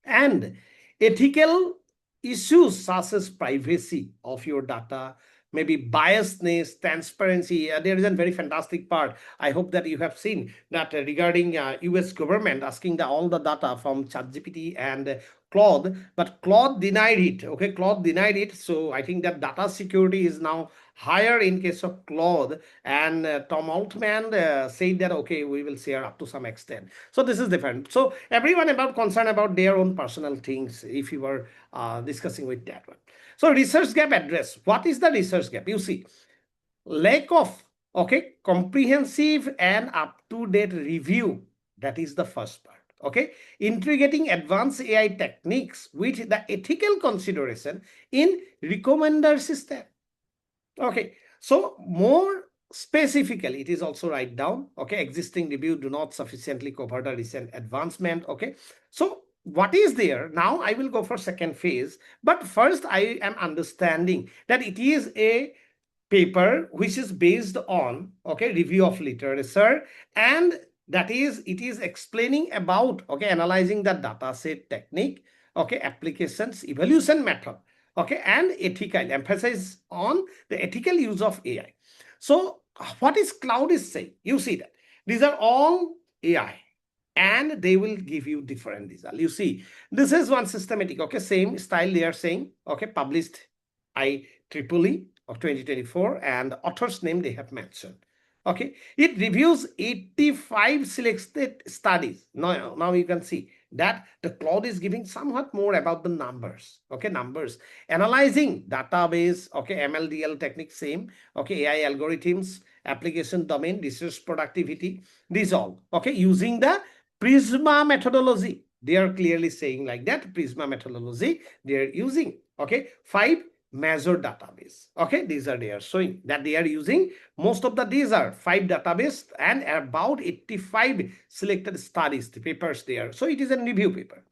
and ethical issues such as privacy of your data, maybe biasness, transparency. There is a very fantastic part. I hope that you have seen that regarding US government asking all the data from ChatGPT and Claude, but Claude denied it. Okay, Claude denied it. So I think that data security is now higher in case of Claude, and Tom Altman said that okay, we will share up to some extent. So this is different. So everyone about concerned about their own personal things if you were discussing with that one. So research gap address. What is the research gap? You see, lack of, okay, comprehensive and up-to-date review. That is the first part. Okay, integrating advanced AI techniques with the ethical consideration in recommender system. Okay, so more specifically, it is also write down, okay, existing review do not sufficiently cover the recent advancement. Okay, so what is there? Now I will go for second phase, but first I am understanding that it is a paper which is based on, okay, review of literature, and that is, it is explaining about, okay, analyzing the data set technique, okay, applications, evaluation method, okay, and ethical, emphasis on the ethical use of AI. So what is Cloud is saying? You see that these are all AI and they will give you different result. You see, this is one systematic, okay, same style they are saying, okay, published IEEE of 2024, and author's name they have mentioned. Okay, it reviews 85 selected studies. Now you can see that the Cloud is giving somewhat more about the numbers. Okay, numbers, analyzing database, okay, MLDL technique, same, okay, AI algorithms, application domain, research productivity, these all, okay, using the Prisma methodology. They are clearly saying like that, Prisma methodology they are using. Okay, 5 major database. Okay, these are they are showing that they are using. Most of these are 5 database and about 85 selected studies, the papers there. So it is a review paper.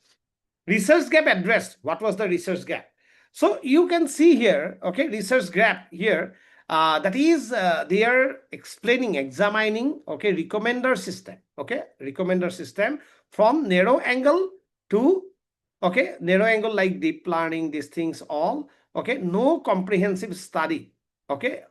Research gap addressed. What was the research gap? So you can see here, okay, research gap here. That is, they are explaining, examining, okay, recommender system, okay, recommender system from narrow angle to, okay, narrow angle like deep learning, these things all, okay, no comprehensive study, okay,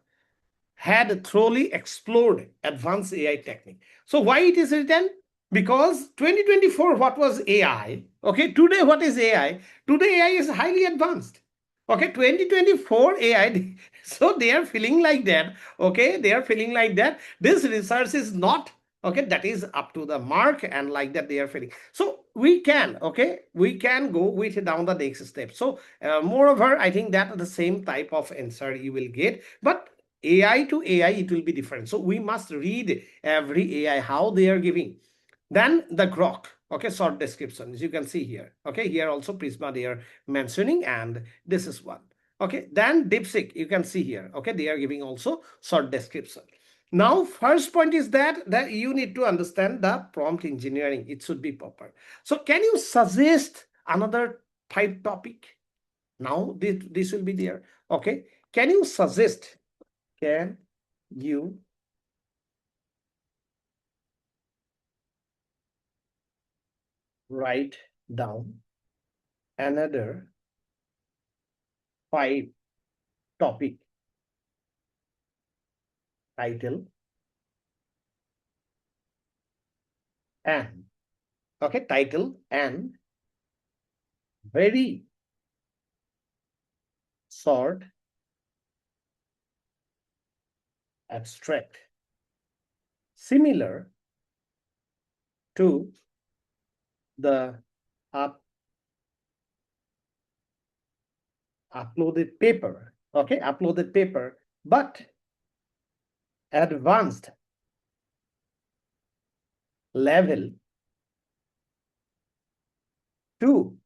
had thoroughly explored advanced AI technique. So why it is written? Because 2024, what was AI? Okay, today what is AI? Today AI is highly advanced. Okay, 2024 AI. So they are feeling like that. Okay, they are feeling like that. This research is not okay. That is up to the mark, and like that they are feeling. So we can we can go with down the next step. So moreover, I think that the same type of answer you will get, but AI to AI, it will be different. So we must read every AI, how they are giving. Then the grok, okay, short description, as you can see here. Okay, here also Prisma they are mentioning, and this is one. Okay, then DeepSeek, you can see here. Okay, they are giving also short description. Now, first point is that you need to understand the prompt engineering. It should be proper. So, can you suggest another type topic? Now, this will be there. Okay, can you suggest? Can you write down another 5 topic title and title and very short, abstract, similar to the up, uploaded paper, uploaded paper, but advanced level to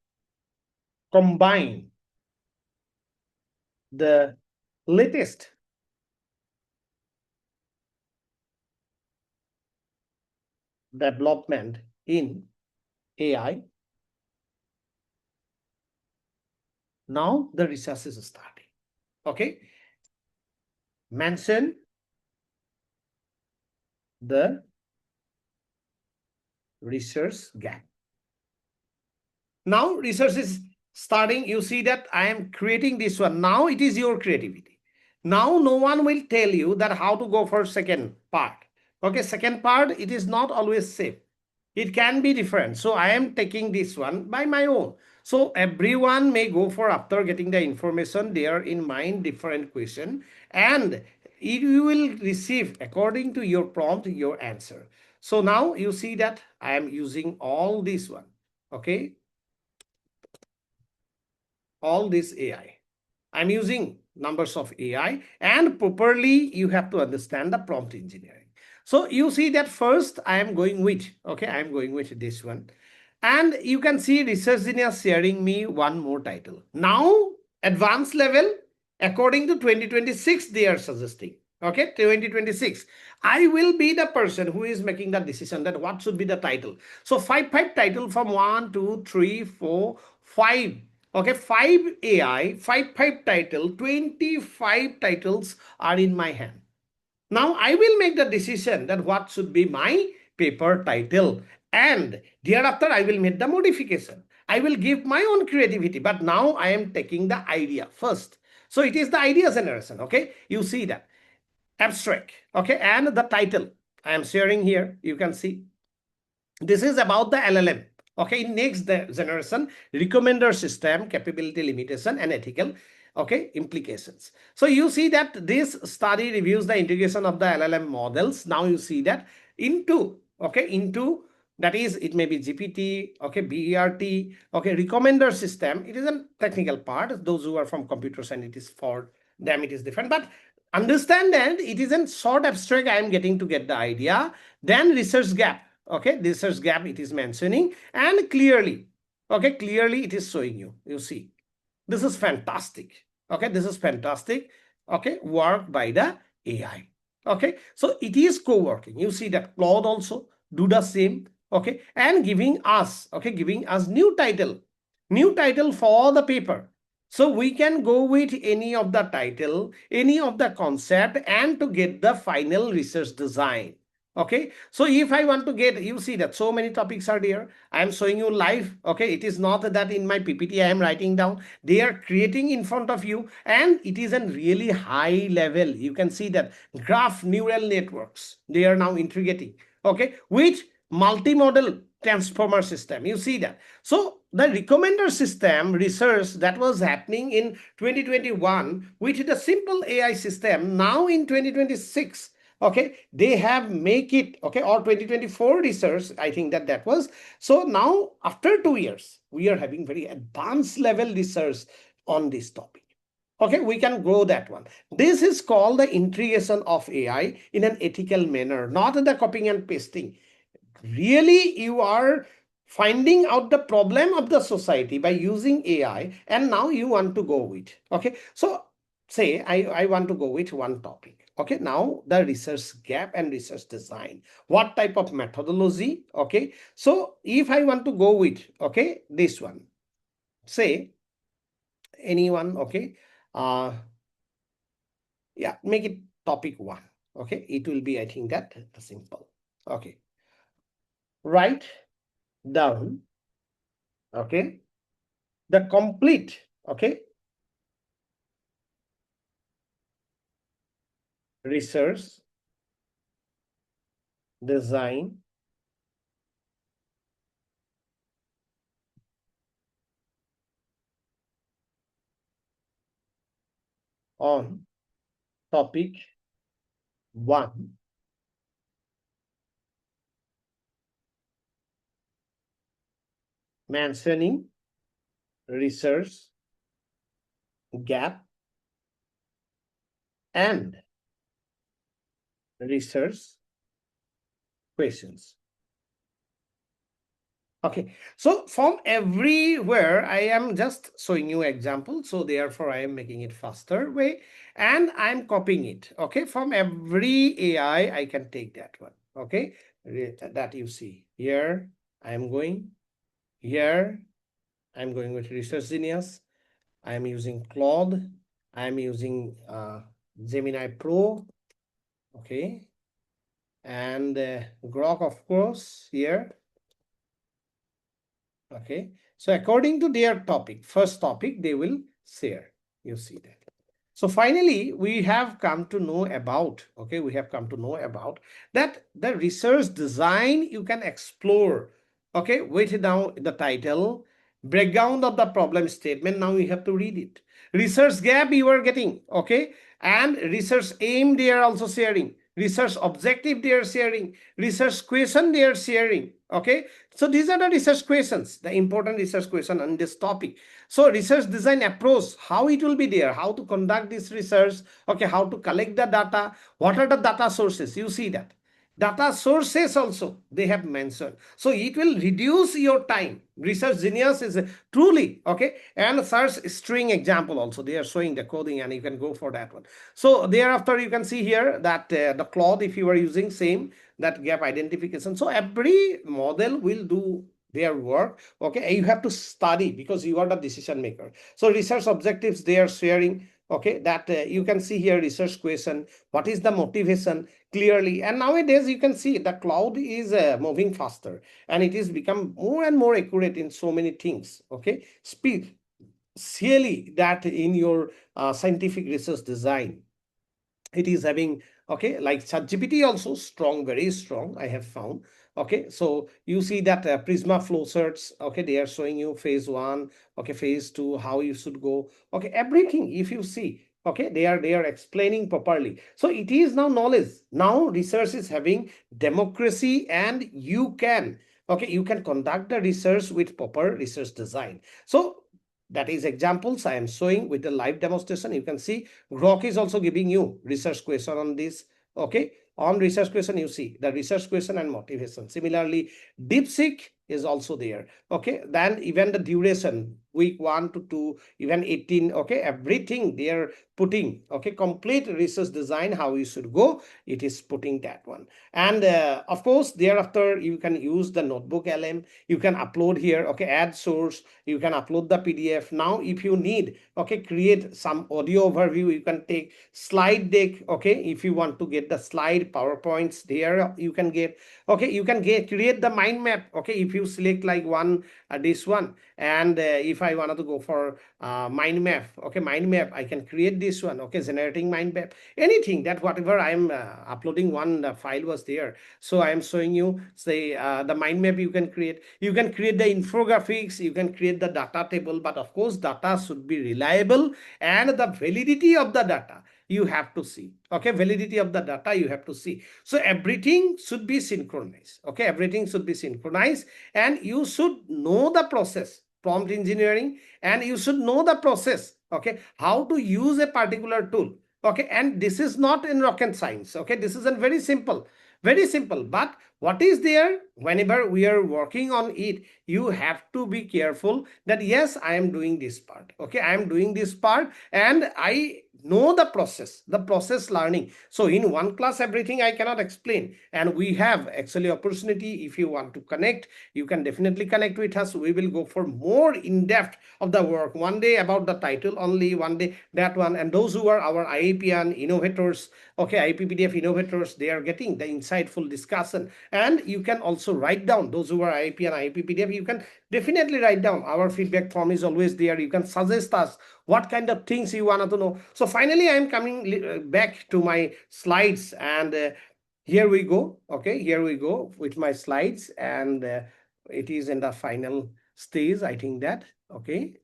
combine the latest development in AI. Now the research is starting. Okay, mention the research gap. Now research is starting. You see that I am creating this one. Now it is your creativity. Now no one will tell you that how to go for second part. Okay, second part, it is not always safe. It can be different. So I am taking this one by my own. So everyone may go for, after getting the information, they are in mind different question, and you will receive according to your prompt your answer. So now you see that I am using all this one. Okay, all this AI. I'm using numbers of AI, and properly you have to understand the prompt engineering. So you see that first I am going with, I am going with this one. And you can see Research Genius sharing me one more title. Now, advanced level, according to 2026, they are suggesting. Okay, 2026. I will be the person who is making the decision that what should be the title. So five title from 1, 2, 3, 4, 5. Okay, 5 AI, 5 title, 25 titles are in my hand. Now I will make the decision that what should be my paper title, and thereafter I will make the modification. I will give my own creativity, but now I am taking the idea first. So it is the idea generation. Okay, you see that abstract. Okay, and the title I am sharing here. You can see this is about the LLM. Okay, in next generation, recommender system, capability limitation, and ethical implications. So you see that this study reviews the integration of the LLM models. Now you see that into that is, it may be GPT, BERT, recommender system. It is a technical part. Those who are from computer science, it is for them, it is different. But understand that it is a short abstract I am getting to get the idea. Then research gap. Research gap it is mentioning, and clearly, clearly it is showing you. You see, this is fantastic. This is fantastic. Work by the AI. So it is co-working. You see that Claude also do the same. And giving us new title for the paper. So we can go with any of the title, any of the concept, and to get the final research design. Okay, so if I want to get, you see that so many topics are there. I am showing you live. Okay, it is not that in my PPT I am writing down. They are creating in front of you, and it is a really high level. You can see that graph neural networks, they are now integrating, okay, with multimodal transformer system. You see that. So the recommender system research that was happening in 2021 with the simple AI system, now in 2026, okay, they have make it, okay, or 2024 research, I think that was. So now after 2 years we are having very advanced level research on this topic. Okay, we can grow that one. This is called the integration of AI in an ethical manner, not the copying and pasting. Really, you are finding out the problem of the society by using AI, and now you want to go with, okay, so say I want to go with one topic. Okay, now the research gap and research design, what type of methodology. Okay, so if I want to go with, okay, this one, say anyone, okay, uh yeah, make it topic one. Okay, it will be, I think, that simple. Okay, write down, okay, the complete, okay, research design on topic one, mentioning research gap and research questions. Okay, so from everywhere I am just showing you example, so therefore I am making it faster way, and I'm copying it. Okay, from every AI I can take that one. Okay, that you see here. I'm going here, I'm going with Research Genius, I'm using Claude, I'm using Gemini Pro, okay, and Grok, of course, here. Okay, so according to their topic, first topic, they will share. You see that. So finally, we have come to know about, okay, we have come to know about that the research design you can explore, okay, with now the title, breakdown of the problem statement, now you have to read it. Research gap you are getting, okay, and research aim they are also sharing, research objective they are sharing, research question they are sharing, okay. So these are the research questions, the important research question on this topic. So research design approach, how it will be there, how to conduct this research, okay, how to collect the data, what are the data sources, you see that. Data sources also they have mentioned. So it will reduce your time. Research Genius is truly, okay, and search string example also. They are showing the coding and you can go for that one. So thereafter you can see here that the Claude, if you are using same, that gap identification. So every model will do their work. Okay, you have to study because you are the decision maker. So research objectives they are sharing, okay, that you can see here research question, what is the motivation clearly. And nowadays you can see the cloud is moving faster and it is become more and more accurate in so many things. Okay, speed really that in your scientific research design, it is having, okay, like ChatGPT also strong, very strong, I have found. Okay, so you see that Prisma flow charts, okay, they are showing you phase one, okay, phase two, how you should go, okay, everything if you see, okay, they are explaining properly. So it is now knowledge, now research is having democracy, and you can, okay, you can conduct the research with proper research design. So that is examples I am showing with the live demonstration. You can see Grok is also giving you research question on this. Okay, on research question, you see the research question and motivation. Similarly, DeepSeek is also there. Okay, then even the duration, week 1 to 2, even 18, okay, everything they are putting, okay, complete research design, how you should go, it is putting that one. And of course, thereafter, you can use the notebook LM, you can upload here, okay, add source, you can upload the PDF. Now, if you need, okay, create some audio overview, you can take slide deck, okay, if you want to get the slide PowerPoints there, you can get, okay, you can get create the mind map, okay, if you select like one, this one, and if I wanted to go for mind map, okay, mind map, I can create this one, okay, generating mind map, anything that whatever I'm uploading, one file was there, so I am showing you, say, the mind map you can create, you can create the infographics, you can create the data table, but of course data should be reliable, and the validity of the data you have to see, okay, validity of the data you have to see. So everything should be synchronized, okay, everything should be synchronized, and you should know the process, prompt engineering, and you should know the process, okay, how to use a particular tool, okay, and this is not in rocket science, okay, this is a very simple, very simple, but what is there, whenever we are working on it, you have to be careful that yes, I am doing this part, okay, I am doing this part, and I know the process learning. So in one class everything I cannot explain, and we have actually opportunity, if you want to connect, you can definitely connect with us, we will go for more in depth of the work, one day about the title only, one day that one, and those who are our IAPN innovators, okay, IPPDF innovators, they are getting the insightful discussion. And you can also write down, those who are IAPN IPPDF, you can definitely write down, our feedback form is always there, you can suggest us what kind of things you wanted to know. So finally, I am coming back to my slides, and here we go. Okay, here we go with my slides, and it is in the final stage, I think that. Okay.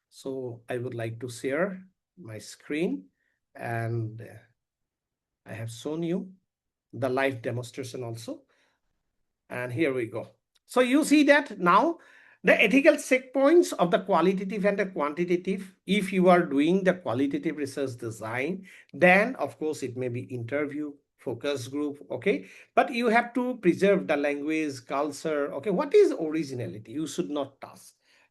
So I would like to share my screen, and I have shown you the live demonstration also. And here we go. So you see that now the ethical checkpoints of the qualitative and the quantitative, if you are doing the qualitative research design, then of course it may be interview, focus group, okay, but you have to preserve the language, culture, okay, what is originality, you should not touch,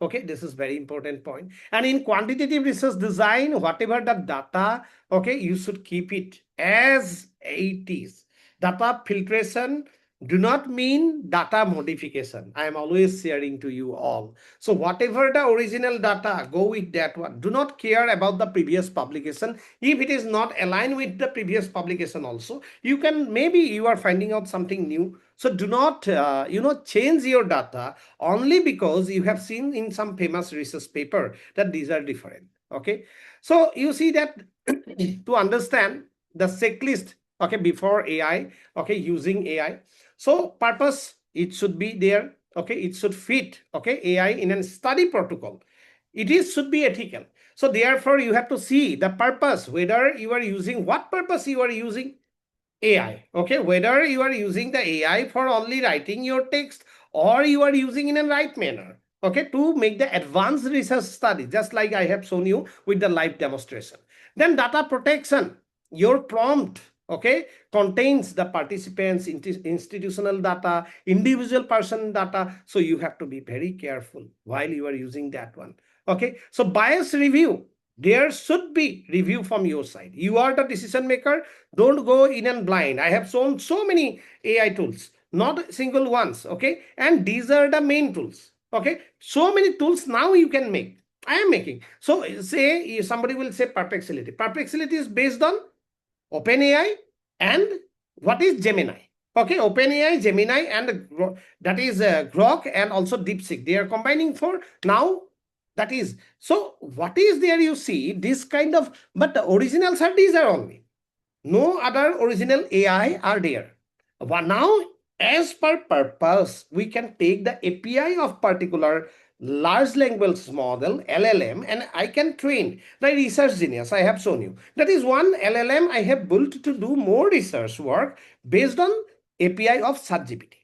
okay, this is very important point. And in quantitative research design, whatever the data, okay, you should keep it as it is. Data filtration do not mean data modification. I am always sharing to you all. So whatever the original data, go with that one. Do not care about the previous publication. If it is not aligned with the previous publication also, you can, maybe you are finding out something new. So do not, change your data only because you have seen in some famous research paper that these are different. Okay. So you see that to understand the checklist, okay, before AI, okay, using AI. So purpose, it should be there, okay, it should fit, okay, AI in a study protocol. It is should be ethical. So therefore, you have to see the purpose, whether you are using, what purpose you are using AI, okay, whether you are using the AI for only writing your text, or you are using in a right manner, okay, to make the advanced research study, just like I have shown you with the live demonstration. Then data protection, your prompt, okay, contains the participants institutional data, individual person data, so you have to be very careful while you are using that one. Okay, so bias review, there should be review from your side, you are the decision maker, don't go in and blind. I have shown so many AI tools, not single ones, okay, and these are the main tools, okay, so many tools now you can make, I am making. So say somebody will say perplexity, perplexity is based on OpenAI and what is Gemini. Okay, OpenAI, Gemini, and that is Grok, and also DeepSeek. They are combining for now. That is, so what is there? You see this kind of, but the originals are these are only. No other original AI are there. But now, as per purpose, we can take the API of particular large language model, LLM, and I can train the research genius I have shown you. That is one LLM I have built to do more research work based on API of ChatGPT.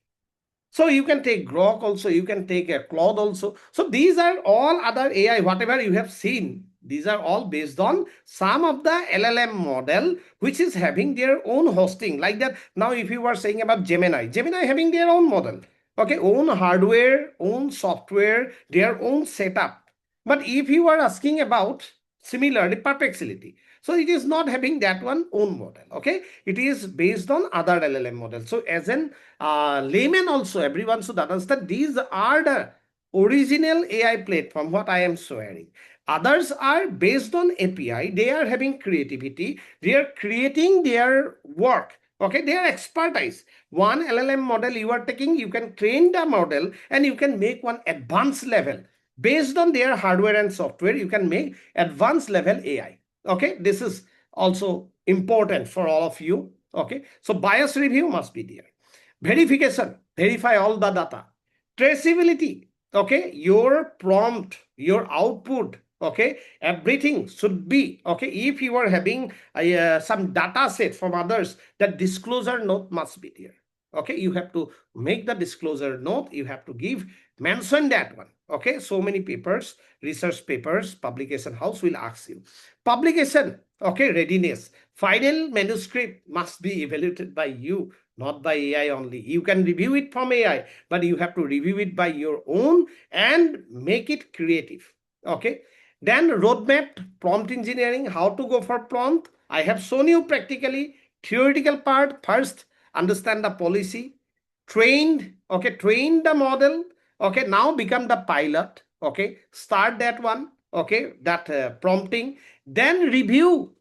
So you can take Grok also, you can take a Claude also. So these are all other AI, whatever you have seen. These are all based on some of the LLM model, which is having their own hosting like that. Now, if you were saying about Gemini, Gemini having their own model. okay, own hardware, own software, their own setup. But if you are asking about similarly perplexity, so it is not having that one own model, okay? It is based on other LLM models. So as an layman also, everyone should understand these are the original AI platform, what I am swearing. Others are based on API. They are having creativity. They are creating their work. Okay, they are expertise. One LLM model you are taking, you can train the model and you can make one advanced level. Based on their hardware and software, you can make advanced level AI. Okay, this is also important for all of you. Okay, so bias review must be there. Verification, verify all the data. Traceability, okay, your prompt, your output, okay, everything should be, okay, if you are having some data set from others, that disclosure note must be there. Okay, you have to make the disclosure note, you have to give, mention that one. Okay, so many papers, research papers, publication house will ask you. Publication, okay, readiness, final manuscript must be evaluated by you, not by AI only. You can review it from AI, but you have to review it by your own and make it creative. Okay, then roadmap, prompt engineering, how to go for prompt. I have shown you practically. Theoretical part, first understand the policy, trained, okay, train the model, okay, now become the pilot, okay, start that one, okay, that prompting, then review,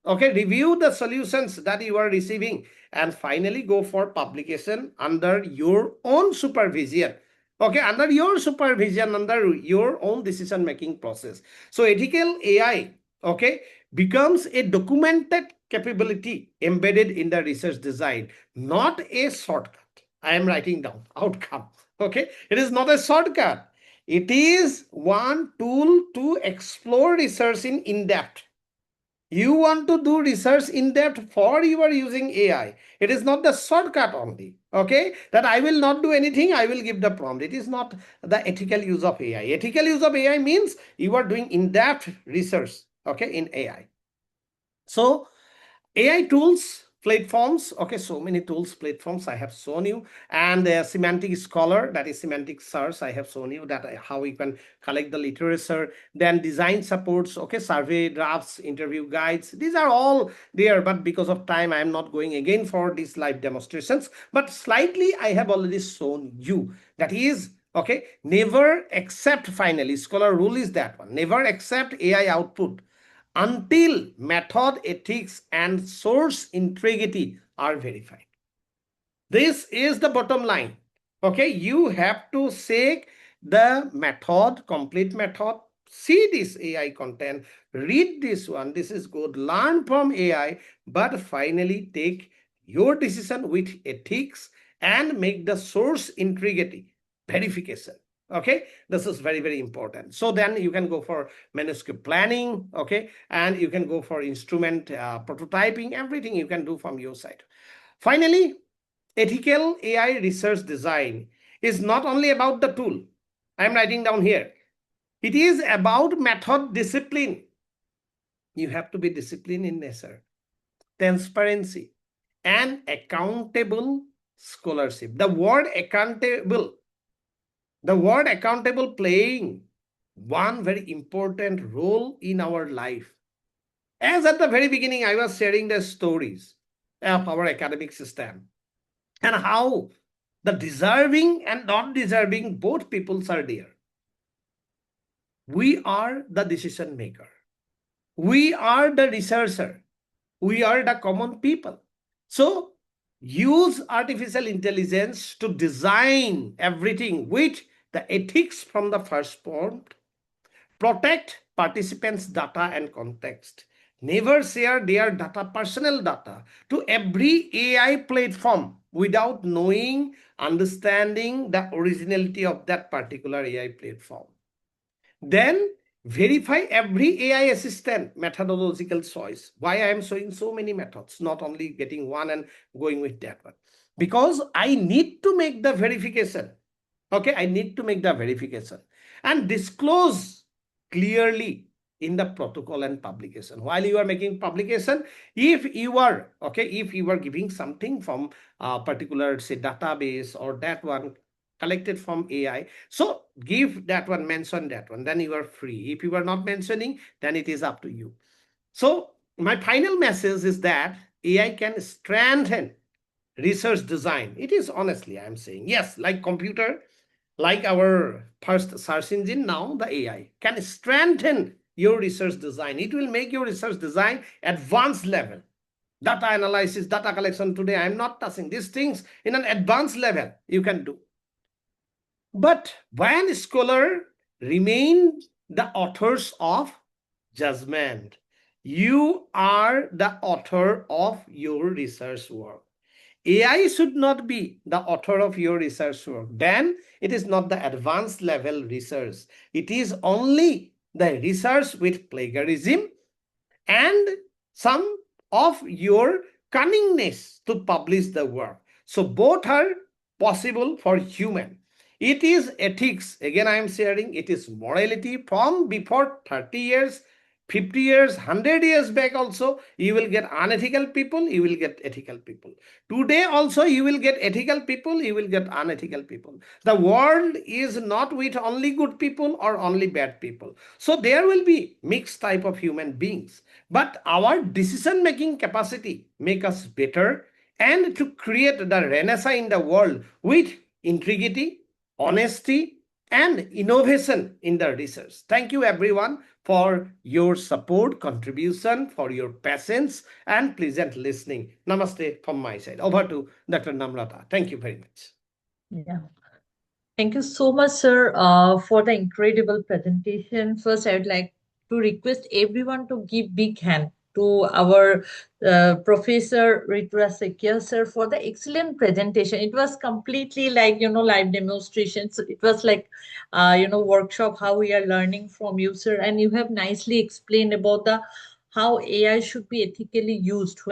okay, review the solutions that you are receiving, and finally go for publication under your own supervision. Okay, under your supervision, under your own decision making process. So ethical AI, okay, becomes a documented capability embedded in the research design, not a shortcut. I am writing down outcome. Okay, it is not a shortcut. It is one tool to explore research in depth. You want to do research in depth, for you are using AI. It is not the shortcut only. Okay, that I will not do anything, I will give the prompt. It is not the ethical use of AI. Ethical use of AI means you are doing in-depth research, okay, in AI. So AI tools, platforms, okay, so many tools, platforms I have shown you, and semantic scholar, that is semantic search, I have shown you that how you can collect the literature, then design supports, okay, survey drafts, interview guides, these are all there, but because of time, I am not going again for these live demonstrations, but slightly I have already shown you, that is, okay, never accept, finally, scholar rule is that one, never accept AI output until method ethics and source integrity are verified. This is the bottom line. Okay, you have to check the method, complete method, see this AI content, read this one, this is good, learn from AI, but finally take your decision with ethics and make the source integrity verification. Okay, this is very, very important. So then you can go for manuscript planning, okay, and you can go for instrument prototyping, everything you can do from your side. Finally, ethical AI research design is not only about the tool. I'm writing down here. It is about method discipline. You have to be disciplined in nature, transparency, and accountable scholarship. The word accountable playing one very important role in our life. As at the very beginning, I was sharing the stories of our academic system and how the deserving and not deserving both peoples are there. We are the decision maker. We are the researcher. We are the common people. So use artificial intelligence to design everything with the ethics from the first prompt. Protect participants' data and context. Never share their data, personal data, to every AI platform without knowing, understanding the originality of that particular AI platform. Then verify every AI assistant methodological choice. Why I am showing so many methods, not only getting one and going with that one. Because I need to make the verification. Okay, I need to make the verification and disclose clearly in the protocol and publication. While you are making publication, if you are, okay, if you are giving something from a particular, say, database or that one, collected from AI. So give that one, mention that one, then you are free. If you are not mentioning, then it is up to you. So my final message is that AI can strengthen research design. It is, honestly, I'm saying, yes, like computer, like our first search engine, now the AI can strengthen your research design. It will make your research design advanced level. Data analysis, data collection, today I'm not touching these things. In an advanced level you can do. But when scholar remain the authors of judgment, you are the author of your research work. AI should not be the author of your research work. Then it is not the advanced level research. It is only the research with plagiarism and some of your cunningness to publish the work. So both are possible for human. It is ethics. Again, I am sharing it is morality from before 30 years, 50 years, 100 years back also. You will get unethical people, you will get ethical people. Today also you will get ethical people, you will get unethical people. The world is not with only good people or only bad people. So there will be mixed type of human beings. But our decision making capacity make us better and to create the renaissance in the world with integrity, honesty, and innovation in the research. Thank you everyone for your support, contribution, for your patience and pleasant listening. Namaste from my side. Over to Dr. Namrata. Thank you very much. Yeah. Thank you so much, sir, for the incredible presentation. First, I would like to request everyone to give big hand to our Professor Rhituraj Sakia, sir, for the excellent presentation. It was completely like, live demonstrations. It was like, workshop, how we are learning from you, sir. And you have nicely explained about the how AI should be ethically used when